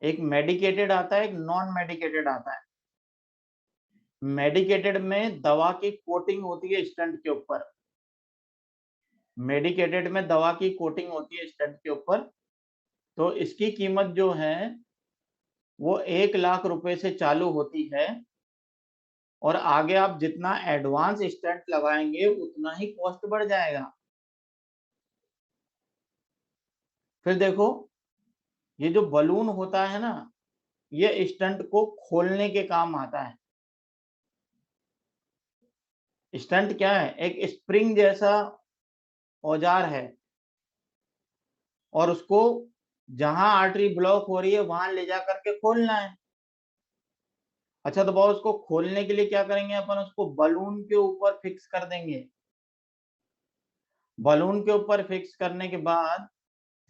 एक मेडिकेटेड आता है, एक नॉन मेडिकेटेड आता है। मेडिकेटेड में दवा की कोटिंग होती है स्टंट के ऊपर, मेडिकेटेड में दवा की कोटिंग होती है स्टंट के ऊपर। तो इसकी कीमत जो है वो 1 लाख रुपए से चालू होती है, और आगे आप जितना एडवांस स्टंट लगाएंगे उतना ही कॉस्ट बढ़ जाएगा। फिर देखो, ये जो बलून होता है ना, ये स्टंट को खोलने के काम आता है। स्टंट क्या है? एक स्प्रिंग जैसा औजार है, और उसको जहां आर्टरी ब्लॉक हो रही है वहां ले जा करके खोलना है। अच्छा, तो बहुत उसको खोलने के लिए क्या करेंगे अपन? उसको बलून के ऊपर फिक्स कर देंगे। बलून के ऊपर फिक्स करने के बाद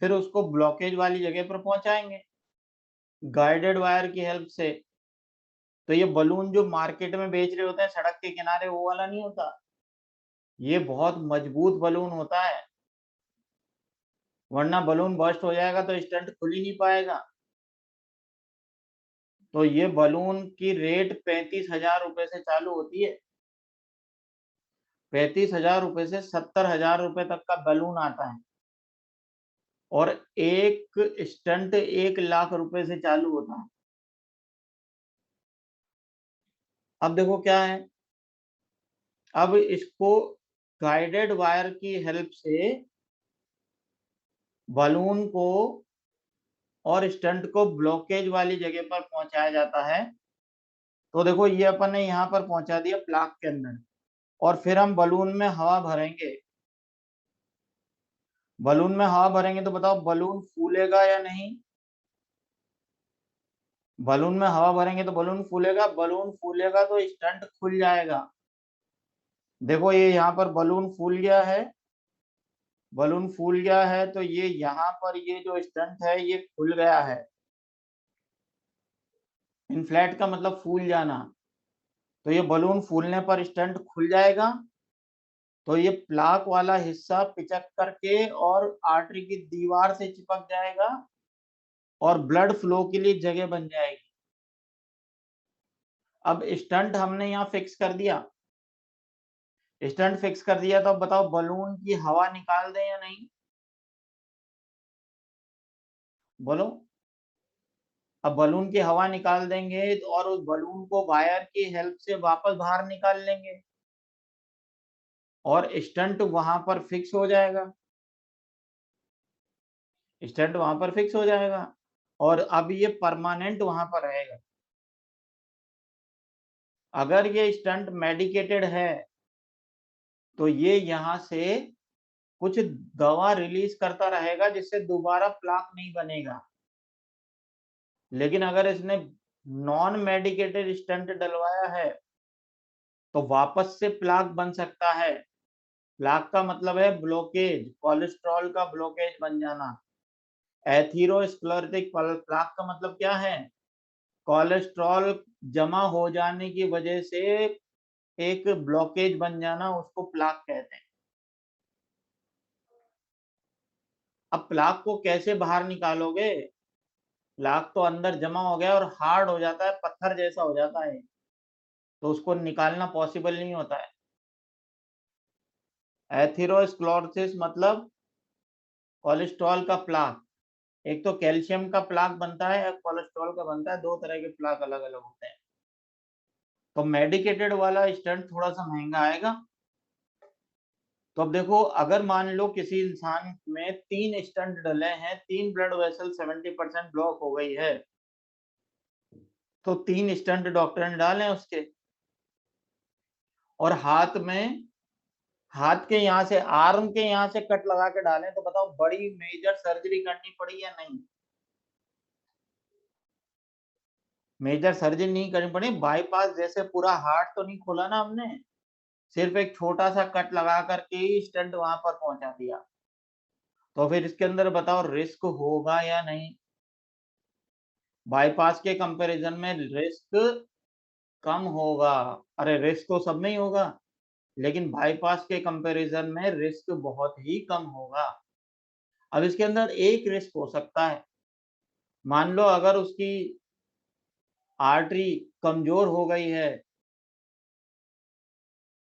फिर उसको ब्लॉकेज वाली जगह पर पहुंचाएंगे गाइडेड वायर की हेल्प से। तो ये बलून जो मार्केट में बेच रहे होते हैं सड़क के किनारे, वो वाला नहीं होता, ये बहुत मजबूत बलून होता है, वरना बलून बर्स्ट हो जाएगा तो स्टंट खुल ही नहीं पाएगा। तो ये बलून की रेट 35,000 रुपए से चालू होती है। 35,000 रुपए से 70,000 रुपए तक का बलून आता है, और एक स्टंट 1 लाख रुपए से चालू होता है। अब देखो क्या है, अब इसको गाइडेड वायर की हेल्प से बलून को और स्टंट को ब्लॉकेज वाली जगह पर पहुंचाया जाता है। तो देखो, ये अपन ने यहाँ पर पहुंचा दिया प्लाग के अंदर, और फिर हम बलून में हवा भरेंगे। बलून में हवा भरेंगे तो बताओ बलून फूलेगा या नहीं? बलून में हवा भरेंगे तो बलून फूलेगा, बलून फूलेगा तो स्टंट खुल जाएगा। देखो, ये यहाँ पर बलून फूल गया है, बलून फूल गया है, तो ये यहाँ पर ये जो स्टंट है ये खुल गया है। इनफ्लेट का मतलब फूल जाना। तो ये बलून फूलने पर स्टंट खुल जाएगा, तो ये प्लाक वाला हिस्सा पिचक करके और आर्टरी की दीवार से चिपक जाएगा, और ब्लड फ्लो के लिए जगह बन जाएगी। अब स्टंट हमने यहाँ फिक्स कर दिया, स्टंट फिक्स कर दिया, तो अब बताओ बलून की हवा निकाल दें या नहीं? बोलो। अब बलून की हवा निकाल देंगे और उस बलून को वायर की हेल्प से वापस बाहर निकाल लेंगे। और स्टंट वहां पर फिक्स हो जाएगा, स्टंट वहां पर फिक्स हो जाएगा और अब ये परमानेंट वहां पर रहेगा। अगर ये स्टंट मेडिकेटेड है तो ये यहाँ से कुछ दवा रिलीज करता रहेगा जिससे दोबारा प्लाक नहीं बनेगा। लेकिन अगर इसने नॉन मेडिकेटेड स्टंट डलवाया है तो वापस से प्लाक बन सकता है। प्लाक का मतलब है ब्लॉकेज, कोलेस्ट्रॉल का ब्लॉकेज बन जाना। एथेरोस्क्लेरोटिक प्लाक का मतलब क्या है? कोलेस्ट्रॉल जमा हो जाने की वजह से एक ब्लॉकेज बन जाना, उसको प्लाक कहते हैं। अब प्लाक को कैसे बाहर निकालोगे? प्लाक तो अंदर जमा हो गया और हार्ड हो जाता है, पत्थर जैसा हो जाता है, तो उसको निकालना पॉसिबल नहीं होता है। एथेरोस्क्लेरोसिस मतलब कोलेस्ट्रॉल का प्लाक। एक तो कैल्शियम का प्लाक बनता है, एक कोलेस्ट्रॉल का बनता है, दो तरह के प्लाक अलग अलग होते हैं। तो मेडिकेटेड वाला स्टंट थोड़ा सा महंगा आएगा। तो अब देखो, अगर मान लो किसी इंसान में 3 स्टंट डले हैं, 3 ब्लड वेसल 70% ब्लॉक हो गई है, तो 3 स्टंट डॉक्टर ने डाले उसके, और हाथ के यहाँ से, आर्म के यहाँ से कट लगा के डालें, तो बताओ बड़ी मेजर सर्जरी करनी पड़ी या नहीं? मेजर सर्जरी नहीं करनी पड़ी, बाईपास जैसे पूरा हार्ट तो नहीं खोला ना हमने, सिर्फ एक छोटा सा कट लगा करके ही स्टंट वहां पर पहुंचा दिया। तो फिर इसके अंदर बताओ रिस्क होगा या नहीं? बाईपास के कंपैरिजन में रिस्क कम होगा। अरे रिस्क तो सब में ही होगा, लेकिन बाईपास के कंपैरिजन में रिस्क बहुत ही कम होगा। अब इसके अंदर एक रिस्क हो सकता है, मान लो अगर उसकी आर्टरी कमजोर हो गई है,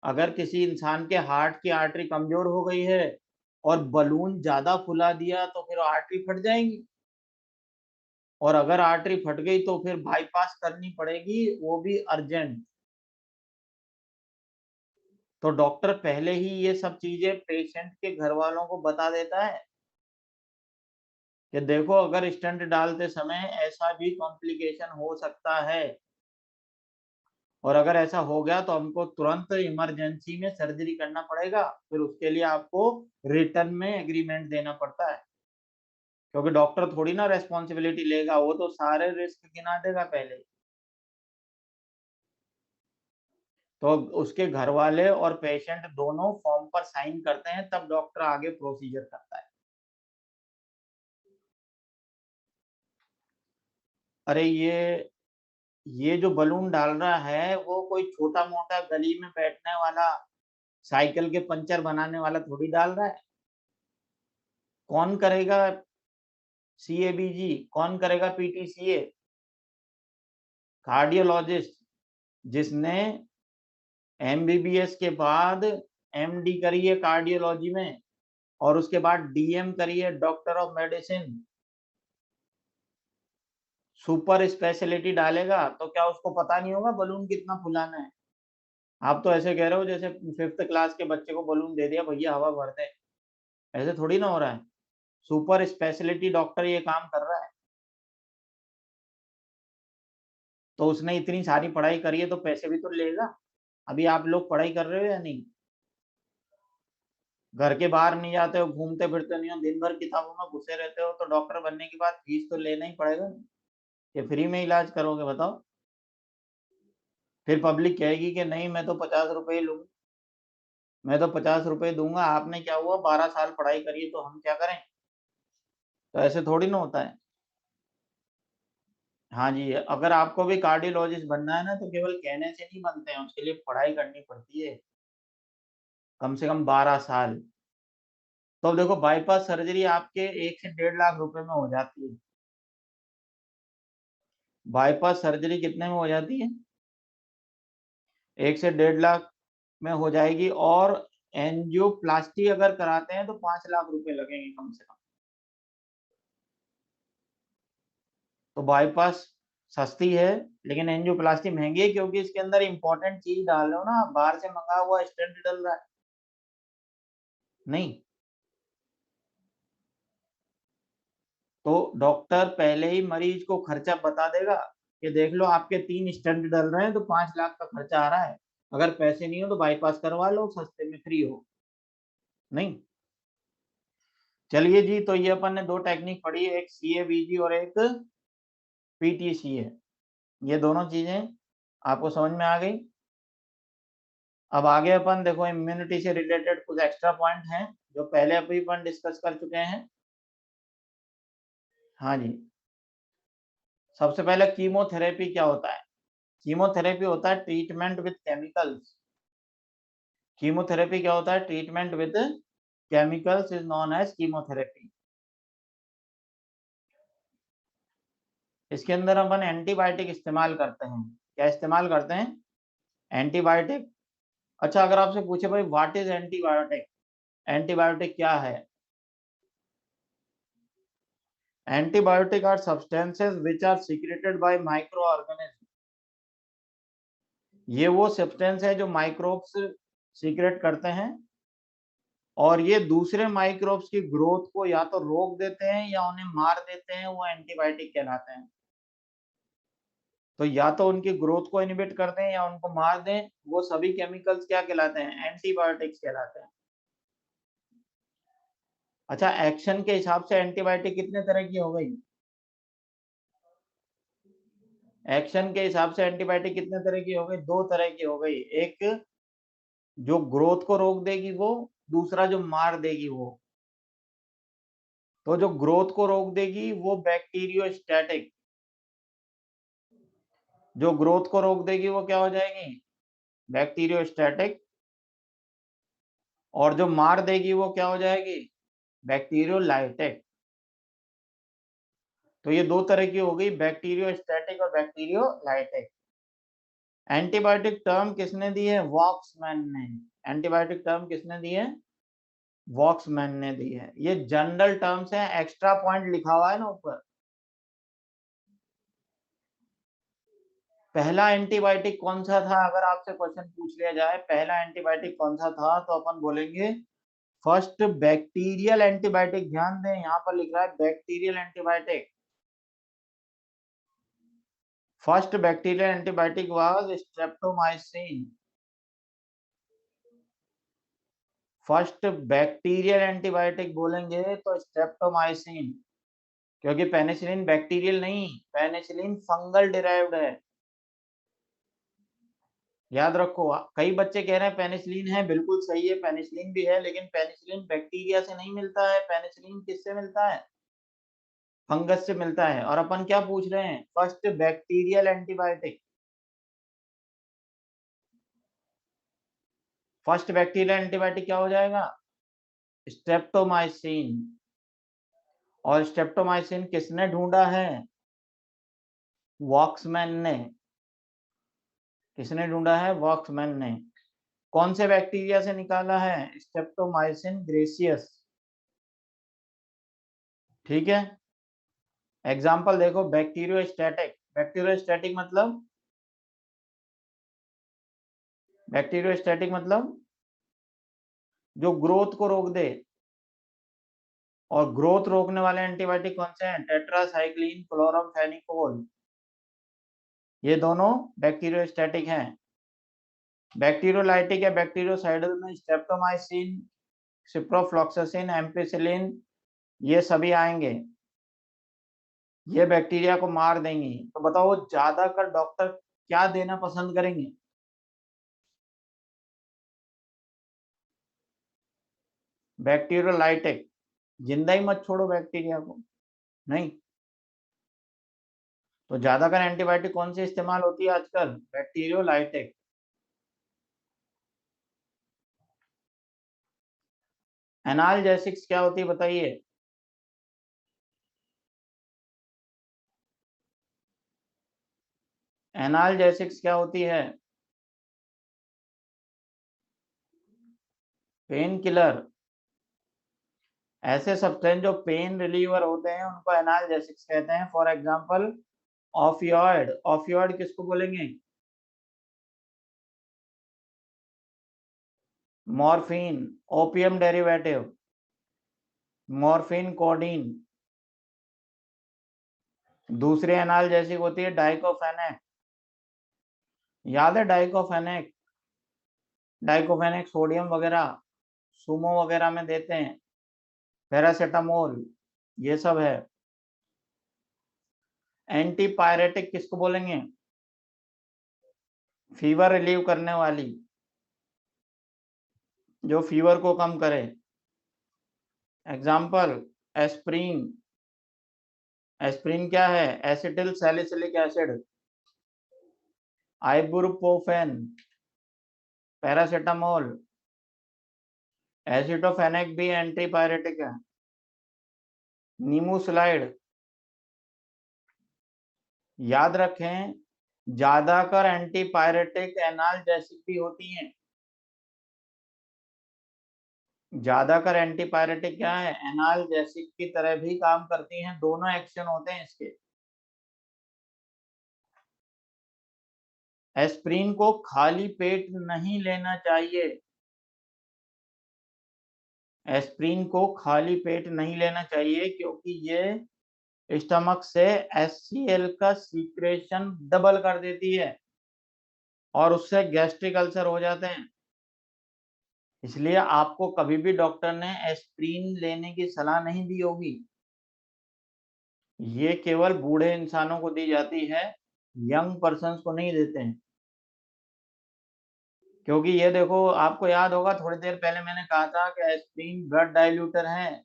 अगर किसी इंसान के हार्ट की आर्टरी कमजोर हो गई है और बलून ज्यादा फुला दिया तो फिर आर्टरी फट जाएगी, और अगर आर्टरी फट गई तो फिर बाईपास करनी पड़ेगी, वो भी अर्जेंट। तो डॉक्टर पहले ही ये सब चीजें पेशेंट के घर वालों को बता देता है कि देखो अगर स्टंट डालते समय ऐसा भी कॉम्प्लिकेशन हो सकता है, और अगर ऐसा हो गया तो हमको तुरंत इमरजेंसी में सर्जरी करना पड़ेगा, फिर उसके लिए आपको रिटर्न में एग्रीमेंट देना पड़ता है, क्योंकि डॉक्टर थोड़ी ना रेस्पॉन्सिबिलिटी लेगा, वो तो सारे रिस्क गिना देगा पहले। तो उसके घर वाले और पेशेंट दोनों फॉर्म पर साइन करते हैं, तब डॉक्टर आगे प्रोसीजर करता है। अरे ये जो बलून डाल रहा है वो कोई छोटा मोटा गली में बैठने वाला, साइकिल के पंचर बनाने वाला थोड़ी डाल रहा है। कौन करेगा सीएबीजी, कौन करेगा पीटीसीए? कार्डियोलॉजिस्ट, जिसने एमबीबीएस के बाद एमडी करी है कार्डियोलॉजी में, और उसके बाद डीएम करी है, doctor of medicine. Super speciality डालेगा तो क्या उसको पता नहीं होगा बलून कितना फुलाना है? आप तो ऐसे कह रहे हो जैसे 5th क्लास के बच्चे को बलून दे दिया, भैया हवा भर दे। ऐसे थोड़ी ना हो रहा है। सुपर स्पेशलिटी डॉक्टर ये काम कर रहा है, तो उसने इतनी सारी पढ़ाई करी है तो पैसे भी तो लेगा। अभी आप लोग पढ़ाई कर रहे हो या नहीं? घर के बाहर नहीं जाते हो, घूमते फिरते नहीं हो, दिन भर किताबों में घुसे रहते हो, तो डॉक्टर बनने के बाद फीस तो लेना ही पड़ेगा। ये फ्री में इलाज करोगे बताओ? फिर पब्लिक कहेगी कि नहीं मैं तो 50 रुपए ही लूंगा, मैं तो 50 रुपए दूंगा, आपने क्या हुआ 12 साल पढ़ाई करी है तो हम क्या करें? तो ऐसे थोड़ी ना होता है। हाँ जी, अगर आपको भी कार्डियोलॉजिस्ट बनना है ना, तो केवल कहने से नहीं बनते हैं, उसके लिए पढ़ाई करनी पड़ती है, कम से कम 12 साल। तो अब देखो बाईपास सर्जरी आपके 1 से 1.5 लाख रुपए में हो जाती है। बाईपास सर्जरी कितने में हो जाती है? 1 से 1.5 लाख में हो जाएगी, और एंजियोप्लास्टी अगर कराते हैं तो 5 लाख रुपए लगेंगे कम से कम। तो बाईपास सस्ती है, लेकिन एंजियोप्लास्टी महंगी है, क्योंकि इसके अंदर इंपॉर्टेंट चीज डाल रहे हो ना, बाहर से मंगा हुआ स्टेंट डल रहा है। नहीं। तो डॉक्टर पहले ही मरीज को खर्चा बता देगा कि देख लो आपके 3 स्टेंट डल रहे हैं तो 5 लाख का खर्चा आ रहा है, अगर पैसे नहीं हो तो बाईपास करवा लो, सस्ते में फ्री हो। नहीं। चलिए जी, तो ये अपन ने 2 टेक्निक पढ़ी है, एक CABG और एक PTCA। ये दोनों चीजें आपको समझ में आ गई। अब आगे अपन देखो इम्यूनिटी से रिलेटेड कुछ एक्स्ट्रा पॉइंट हैं जो पहले अभी अपन डिस्कस कर चुके हैं। हाँ जी, सबसे पहले कीमोथेरेपी क्या होता है? कीमोथेरेपी होता है ट्रीटमेंट विद केमिकल्स। कीमोथेरेपी क्या होता है? Treatment with chemicals is known as chemotherapy. इसके अंदर अपन एंटीबायोटिक इस्तेमाल करते हैं। क्या इस्तेमाल करते हैं? एंटीबायोटिक। अच्छा, अगर आपसे पूछे भाई व्हाट इज एंटीबायोटिक, एंटीबायोटिक क्या है? Antibiotic are substances which are secreted by micro organism. ये वो सब्सटेंस है जो माइक्रोब्स सीक्रेट करते हैं और ये दूसरे माइक्रोब्स की ग्रोथ को या तो रोक देते हैं या उन्हें मार देते हैं, वो एंटीबायोटिक कहलाते हैं। तो या तो उनकी ग्रोथ को इनहिबिट कर दें या उनको मार दें, वो सभी केमिकल्स क्या कहलाते हैं? एंटीबायोटिक्स कहलाते हैं। अच्छा, एक्शन के हिसाब से एंटीबायोटिक कितने तरह की हो गई? एक्शन के हिसाब से एंटीबायोटिक कितने तरह की हो गई? 2 तरह की हो गई। एक जो ग्रोथ को रोक देगी वो, दूसरा जो मार देगी वो। तो जो ग्रोथ को रोक देगी वो बैक्टीरियोस्टैटिक, जो ग्रोथ को रोक देगी वो क्या हो जाएगी? बैक्टीरियोस्टैटिक। और जो मार देगी वो क्या हो जाएगी? बैक्टीरियोलाइटिक। तो ये 2 तरह की हो गई, बैक्टीरियोस्टैटिक और बैक्टीरियोलाइटिक। एंटीबायोटिक टर्म किसने दी है? वॉक्समैन ने। एंटीबायोटिक टर्म किसने दी है? वॉक्समैन ने दी है। ये जनरल टर्म्स है, एक्स्ट्रा पॉइंट लिखा हुआ है ना ऊपर। पहला एंटीबायोटिक कौन सा था? अगर आपसे क्वेश्चन पूछ लिया जाए पहला एंटीबायोटिक कौन सा था, तो अपन बोलेंगे फर्स्ट बैक्टीरियल एंटीबायोटिक। ध्यान दें, यहाँ पर लिख रहा है bacterial antibiotic. First bacterial antibiotic was streptomycin. First bacterial antibiotic बोलेंगे तो स्ट्रेप्टोमाइसिन, क्योंकि पेनिसिलिन बैक्टीरियल नहीं, पेनिसिलिन फंगल डिराइव्ड है। याद रखो, कई बच्चे कह रहे हैं पेनिसिलिन है, बिल्कुल सही है, पेनिसिलिन भी है, लेकिन पेनिसिलिन बैक्टीरिया से नहीं मिलता है। पेनिसिलिन किससे मिलता है? फंगस से मिलता है। और अपन क्या पूछ रहे हैं? First bacterial antibiotic. First bacterial antibiotic क्या हो जाएगा? स्ट्रेप्टोमाइसिन। और स्ट्रेप्टोमाइसिन किसने ढूंढा है? वॉक्समैन ने। किसने ढूंढा है? वॉक्समैन ने। कौन से बैक्टीरिया से निकाला है? Streptomycin gracious. ठीक है। एग्जाम्पल देखो, बैक्टीरियोस्टैटिक। बैक्टीरियोस्टैटिक मतलब, बैक्टीरियोस्टैटिक मतलब जो ग्रोथ को रोक दे। और ग्रोथ रोकने वाले एंटीबायोटिक कौन से हैं? Tetracycline, chloramphenicol. ये दोनों बैक्टीरियोस्टैटिक हैं। बैक्टीरियोलाइटिक या बैक्टीरियोसाइडल में स्ट्रेप्टोमाइसिन, सिप्रोफ्लॉक्सासिन, एम्पिसिलिन, ये सभी आएंगे। ये बैक्टीरिया को मार देंगी। तो बताओ ज्यादातर डॉक्टर क्या देना पसंद करेंगे? बैक्टीरियोलाइटिक। जिंदा ही मत छोड़ो बैक्टीरिया को। नहीं। तो ज्यादातर एंटीबायोटिक कौन सी इस्तेमाल होती है आजकल? बैक्टीरियोलाइटिक। एनाल्जेसिक्स क्या होती है बताइए? एनाल्जेसिक्स क्या होती है? Pain killer. ऐसे सब्सटेंस जो पेन रिलीवर होते हैं उनको एनाल्जेसिक्स कहते हैं। For example ऑफियॉइड। ऑफियॉइड किसको बोलेंगे? Morphine, opium derivative, morphine codeine. दूसरी एनाल्जेसिक होती है डाइक्लोफेनेक। याद है डाइक्लोफेनेक? डाइक्लोफेनेक सोडियम वगैरह सुमो वगैरह में देते हैं, पैरासीटामोल, ये सब है। एंटीपायरेटिक किसको बोलेंगे? फीवर रिलीव करने वाली, जो फीवर को कम करे। Example aspirin. एस्प्रिन क्या है? Acetyl salicylic acid. Ibuprofen, paracetamol. Aceclofenac भी एंटीपायरेटिक है। नीमोसलाइड। याद रखें, ज्यादातर एंटीपायरेटिक एनाल्जेसिक भी होती हैं। ज्यादातर एंटीपायरेटिक क्या है? एनाल्जेसिक की तरह भी काम करती हैं, दोनों एक्शन होते हैं इसके। एस्प्रिन को खाली पेट नहीं लेना चाहिए। एस्प्रिन को खाली पेट नहीं लेना चाहिए क्योंकि ये स्टमक से HCl का सीक्रेशन डबल कर देती है और उससे गैस्ट्रिक अल्सर हो जाते हैं। इसलिए आपको कभी भी डॉक्टर ने एस्प्रिन लेने की सलाह नहीं दी होगी। ये केवल बूढ़े इंसानों को दी जाती है, यंग पर्सन्स को नहीं देते हैं। क्योंकि ये देखो, आपको याद होगा थोड़ी देर पहले मैंने कहा था कि एस्प्रिन ब्लड डाइल्यूटर है,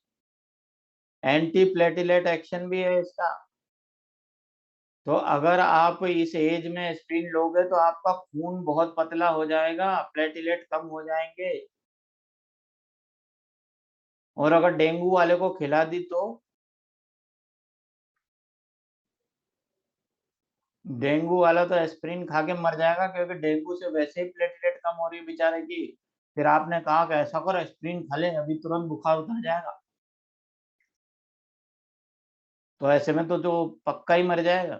एंटी प्लेटिलेट एक्शन भी है इसका। तो अगर आप इस एज में एस्प्रिन लोगे तो आपका खून बहुत पतला हो जाएगा, प्लेटिलेट कम हो जाएंगे। और अगर डेंगू वाले को खिला दी तो डेंगू वाला तो एस्प्रिन खा के मर जाएगा, क्योंकि डेंगू से वैसे ही प्लेटलेट कम हो रही है बेचारे की। फिर आपने कहा कि ऐसा कर एस्प्रिन खा ले, अभी तुरंत बुखार उतर जाएगा, तो ऐसे में तो जो पक्का ही मर जाएगा।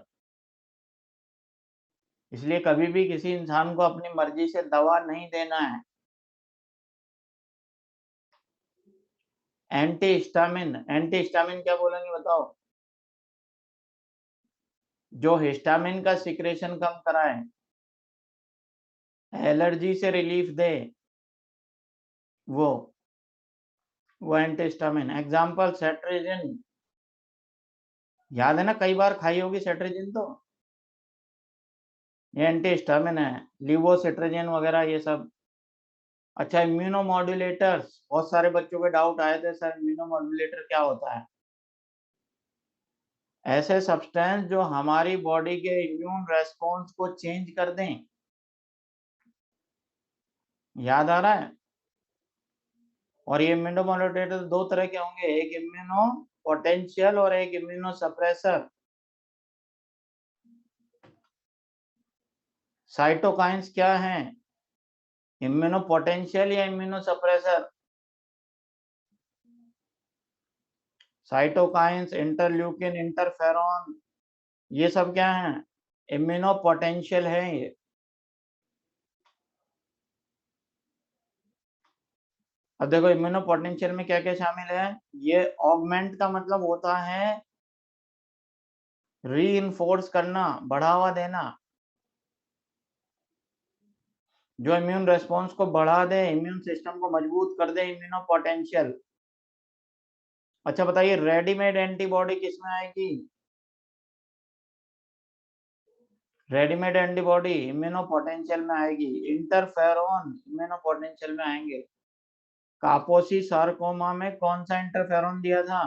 इसलिए कभी भी किसी इंसान को अपनी मर्जी से दवा नहीं देना है। एंटी हिस्टामिन, एंटी हिस्टामिन क्या बोलेंगे बताओ? जो हिस्टामिन का सिक्रेशन कम कराए, एलर्जी से रिलीफ दे, वो वो एंटी हिस्टामिन। Example cetirizine. याद है ना, कई बार खाई होगी सेट्रिजिन तो। ये एंटी हिस्टामिन है, लिवोसिट्रिजिन वगैरह ये सब। अच्छा, इम्यूनोमॉड्यूलेटर्स, बहुत सारे बच्चों के डाउट आए थे सर इम्यूनोमॉड्यूलेटर क्या होता है। ऐसे सब्सटेंस जो हमारी बॉडी के इम्यून रेस्पॉन्स को चेंज कर दें। याद आ रहा है? और ये इम्यूनोमॉड्यूलेटर दो तरह के होंगे, एक इम्यूनो पोटेंशियल और एक इम्यूनो सप्रेसर। साइटोकाइंस क्या हैं? इम्यूनो पोटेंशियल या immuno suppressor? Cytokines, interleukin, interferon, ये सब क्या है? इम्यूनो पोटेंशियल है ये। अब देखो इम्यूनो पोटेंशियल में क्या क्या शामिल है। ये ऑगमेंट का मतलब होता है रीइंफोर्स करना, बढ़ावा देना, जो इम्यून रेस्पॉन्स को बढ़ा दे, इम्यून सिस्टम को मजबूत कर दे, इम्यूनो पोटेंशियल। अच्छा बताइए, रेडीमेड एंटीबॉडी किसमें आएगी? रेडीमेड एंटीबॉडी इम्यूनो पोटेंशियल में आएगी। इंटरफेरॉन इम्यूनो पोटेंशियल में आएंगे। कापोसी सार्कोमा में कौन सा इंटरफेरॉन दिया था?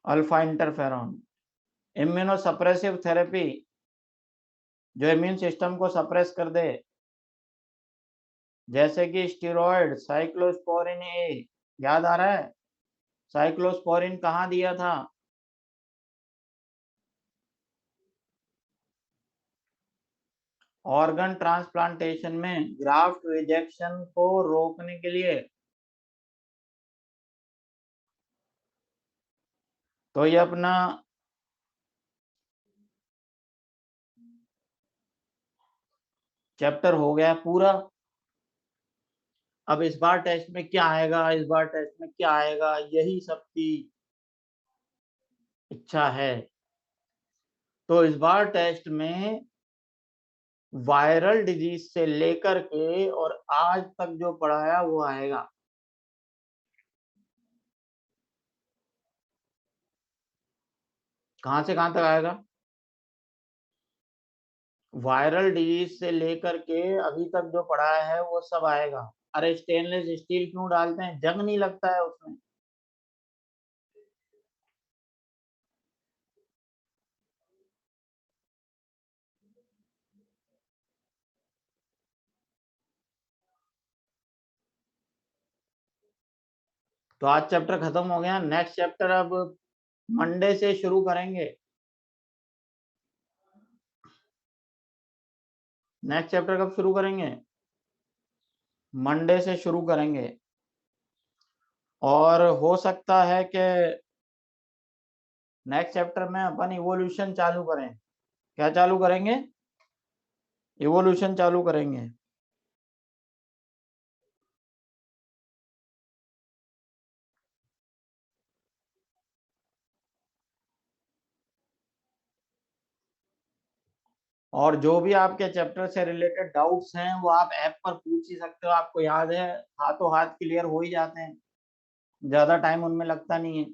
Alpha interferon. Immuno suppressive therapy, जो इम्यून सिस्टम को सप्रेस कर दे, जैसे कि स्टेरॉइड, साइक्लोस्पोरिन ए। याद आ रहा है? साइक्लोस्पोरिन कहाँ दिया था? ऑर्गन ट्रांसप्लांटेशन में, ग्राफ्ट रिजेक्शन को रोकने के लिए। तो ये अपना चैप्टर हो गया पूरा। अब इस बार टेस्ट में क्या आएगा, इस बार टेस्ट में क्या आएगा, यही सबकी इच्छा है। तो इस बार टेस्ट में वायरल डिजीज से लेकर के और आज तक जो पढ़ाया वो आएगा। कहां से कहां तक आएगा? वायरल डिजीज से लेकर के अभी तक जो पढ़ाया है वो सब आएगा। अरे स्टेनलेस स्टील क्यों डालते हैं? जंग नहीं लगता है उसमें। तो आज चैप्टर खत्म हो गया। नेक्स्ट चैप्टर अब मंडे से शुरू करेंगे। नेक्स्ट चैप्टर कब शुरू करेंगे? मंडे से शुरू करेंगे। और हो सकता है कि नेक्स्ट चैप्टर में अपन इवोल्यूशन चालू करें। क्या चालू करेंगे? इवोल्यूशन चालू करेंगे। और जो भी आपके चैप्टर से रिलेटेड डाउट्स हैं वो आप ऐप पर पूछ ही सकते हो। आपको याद है, हाथों हाथ क्लियर हो ही जाते हैं, ज्यादा टाइम उनमें लगता नहीं है।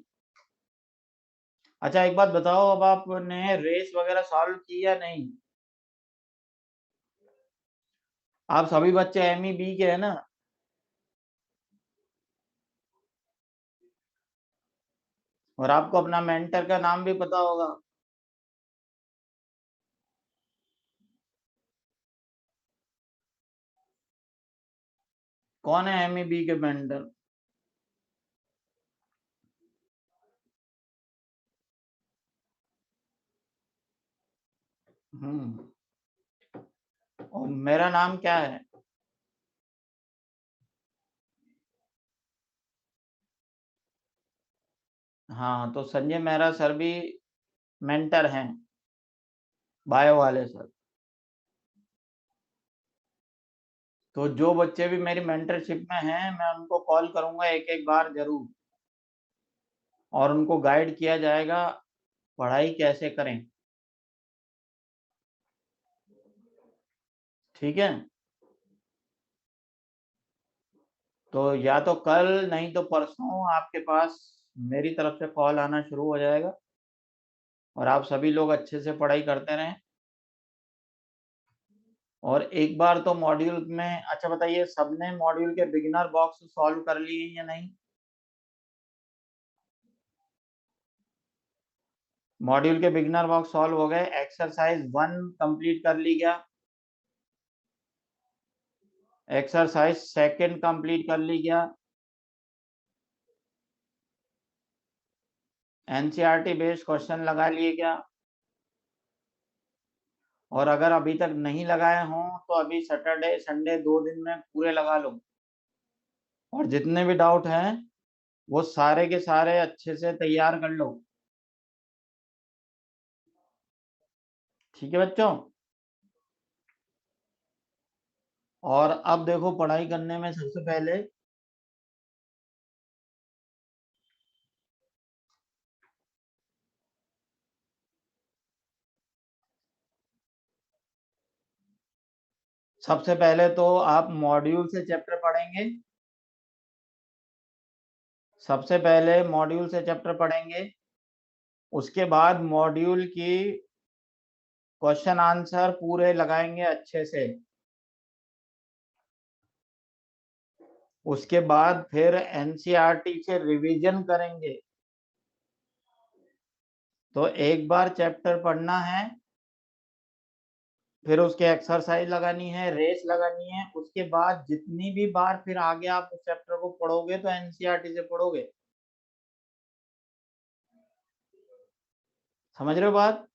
अच्छा एक बात बताओ, अब आपने रेस वगैरह सॉल्व की या नहीं? आप सभी बच्चे एम ई बी के हैं ना? और आपको अपना मेंटर का नाम भी पता होगा। कौन है एम ई बी के मेंटर? हम्म। और मेरा नाम क्या है? हाँ, तो संजय मेहरा सर भी मेंटर हैं, बायो वाले सर। तो जो बच्चे भी मेरी मेंटरशिप में हैं मैं उनको कॉल करूंगा एक एक बार जरूर, और उनको गाइड किया जाएगा पढ़ाई कैसे करें। ठीक है। तो या तो कल नहीं तो परसों आपके पास मेरी तरफ से कॉल आना शुरू हो जाएगा, और आप सभी लोग अच्छे से पढ़ाई करते रहें। और एक बार तो मॉड्यूल में, अच्छा बताइए, सबने मॉड्यूल के बिगिनर बॉक्स सॉल्व कर लिए या नहीं? मॉड्यूल के बिगिनर बॉक्स सॉल्व हो गए। एक्सरसाइज 1 कंप्लीट कर ली क्या? एक्सरसाइज सेकंड कंप्लीट कर ली क्या? एनसीईआरटी बेस्ड क्वेश्चन लगा लिए क्या? और अगर अभी तक नहीं लगाए हों तो अभी सैटरडे संडे 2 दिन में पूरे लगा लो। और जितने भी डाउट हैं वो सारे के सारे अच्छे से तैयार कर लो। ठीक है बच्चों। और अब देखो, पढ़ाई करने में सबसे पहले तो आप मॉड्यूल से चैप्टर पढ़ेंगे। सबसे पहले मॉड्यूल से चैप्टर पढ़ेंगे। उसके बाद मॉड्यूल की क्वेश्चन आंसर पूरे लगाएंगे अच्छे से। उसके बाद फिर एनसीईआरटी से रिवीजन करेंगे। तो एक बार चैप्टर पढ़ना है, फिर उसके एक्सरसाइज लगानी है, रेस लगानी है। उसके बाद जितनी भी बार फिर आगे आप उस चैप्टर को पढ़ोगे तो एनसीईआरटी से पढ़ोगे। समझ रहे हो बात?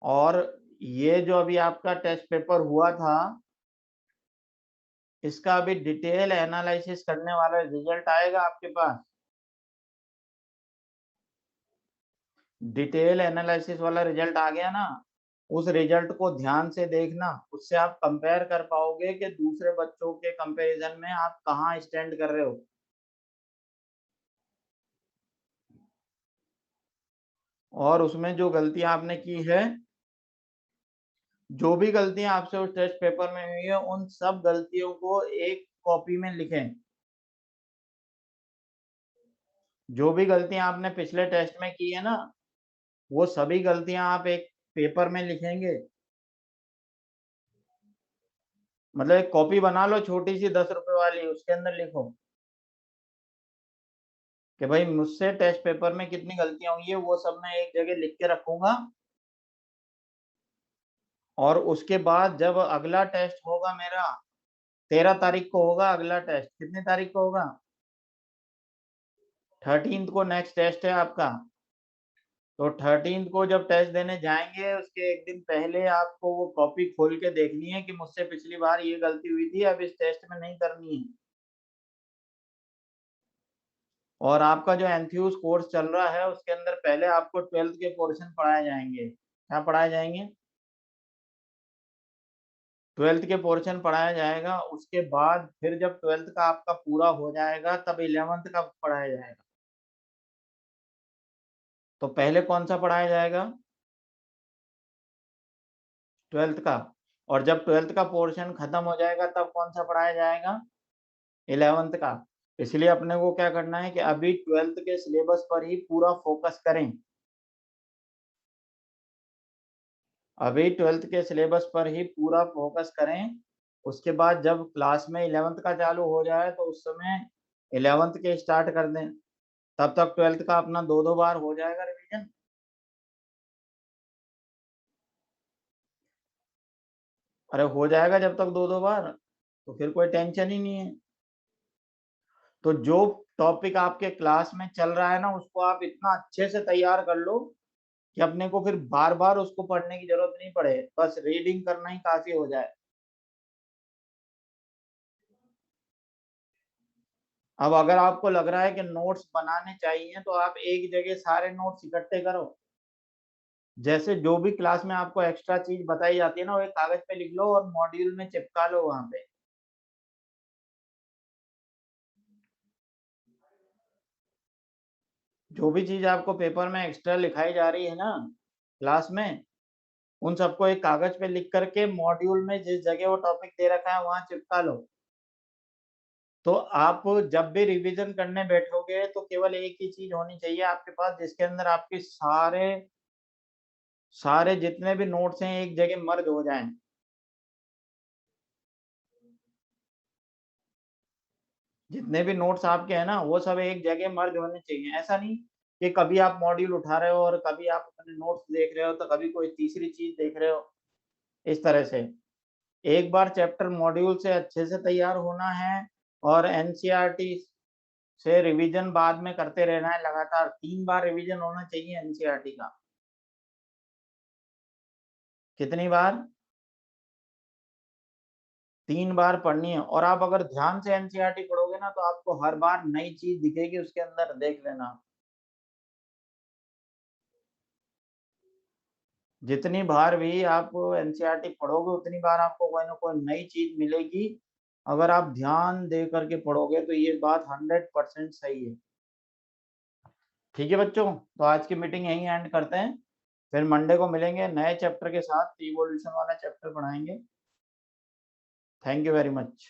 और ये जो अभी आपका टेस्ट पेपर हुआ था, इसका अभी डिटेल एनालिसिस करने वाला रिजल्ट आएगा आपके पास। डिटेल एनालिसिस वाला रिजल्ट आ गया ना, उस रिजल्ट को ध्यान से देखना, उससे आप कंपेयर कर पाओगे कि दूसरे बच्चों के कंपैरिजन में आप कहाँ स्टैंड कर रहे हो। और उसमें जो गलतियां आपने की है, जो भी गलतियां आपसे उस टेस्ट पेपर में हुई है, उन सब गलतियों को एक कॉपी में लिखें। जो भी गलतियां आपने पिछले टेस्ट में की है ना, वो सभी गलतियां आप एक पेपर में लिखेंगे। मतलब एक कॉपी बना लो छोटी सी 10 रुपए वाली, उसके अंदर लिखो कि भाई मुझसे टेस्ट पेपर में कितनी गलतियां हुई है, वो सब मैं एक जगह लिख के रखूंगा। और उसके बाद जब अगला टेस्ट होगा मेरा, 13 तारीख को होगा अगला टेस्ट। कितनी तारीख को होगा? 13 को नेक्स्ट टेस्ट है आपका। तो 13 को जब टेस्ट देने जाएंगे, उसके एक दिन पहले आपको वो कॉपी खोल के देखनी है कि मुझसे पिछली बार ये गलती हुई थी, अब इस टेस्ट में नहीं करनी है। और आपका जो एनथ्यूज कोर्स चल रहा है, उसके अंदर पहले आपको 12th के पोर्शन पढ़ाए जाएंगे। क्या पढ़ाए जाएंगे? 12th के पोर्शन पढ़ाया जाएगा। उसके बाद फिर जब 12th का आपका पूरा हो जाएगा, तब 11th का पढ़ाया जाएगा। तो पहले कौन सा पढ़ाया जाएगा? 12th का। और जब 12th का पोर्शन खत्म हो जाएगा, तब कौन सा पढ़ाया जाएगा? 11th का। इसलिए अपने को क्या करना है कि अभी 12th के सिलेबस पर ही पूरा फोकस करें। अभी 12th के सिलेबस पर ही पूरा फोकस करें। उसके बाद जब क्लास में 11th का चालू हो जाए, तो उस समय 11th के स्टार्ट कर दें। तब तक 12th का अपना 2-2 बार हो जाएगा रिवीजन। अरे हो जाएगा जब तक 2-2 बार, तो फिर कोई टेंशन ही नहीं है। तो जो टॉपिक आपके क्लास में चल रहा है ना, उसको आप इतना अच्छे से तैयार कर लो कि अपने को फिर बार बार उसको पढ़ने की जरूरत नहीं पड़े, बस रीडिंग करना ही काफी हो जाए। अब अगर आपको लग रहा है कि नोट्स बनाने चाहिए, तो आप एक जगह सारे नोट्स इकट्ठे करो। जैसे जो भी क्लास में आपको एक्स्ट्रा चीज बताई जाती है ना, वो एक कागज पे लिख लो और मॉड्यूल में चिपका लो वहां पे। जो भी चीज आपको पेपर में एक्स्ट्रा लिखाई जा रही है ना क्लास में, उन सबको एक कागज पे लिख करके मॉड्यूल में जिस जगह वो टॉपिक दे रखा है वहां चिपका लो। तो आप जब भी रिवीजन करने बैठोगे, तो केवल एक ही चीज होनी चाहिए आपके पास, जिसके अंदर आपके सारे सारे जितने भी नोट्स हैं एक जगह मर्ज हो जाएं। जितने भी नोट्स आपके हैं ना, वो सब एक जगह मर्ज होने चाहिए। ऐसा नहीं कि कभी आप मॉड्यूल उठा रहे हो और कभी आप अपने नोट्स देख रहे हो, तो कभी कोई तीसरी चीज देख रहे हो। इस तरह से एक बार चैप्टर मॉड्यूल से अच्छे से तैयार होना है, और एनसीईआरटी से रिवीजन बाद में करते रहना है। लगातार 3 बार रिवीजन होना चाहिए एनसीईआरटी का। कितनी बार? 3 बार पढ़नी है। और आप अगर ध्यान से एनसीईआरटी पढ़ोगे ना, तो आपको हर बार नई चीज दिखेगी उसके अंदर, देख लेना। जितनी बार भी आप एनसीईआरटी पढ़ोगे, उतनी बार आपको कोई ना कोई नई चीज मिलेगी। अगर आप ध्यान दे करके पढ़ोगे, तो ये बात 100% सही है। ठीक है बच्चों, तो आज की मीटिंग यहीं एंड करते हैं। फिर मंडे को मिलेंगे नए चैप्टर के साथ, इवोल्यूशन वाला चैप्टर पढ़ाएंगे। Thank you very much.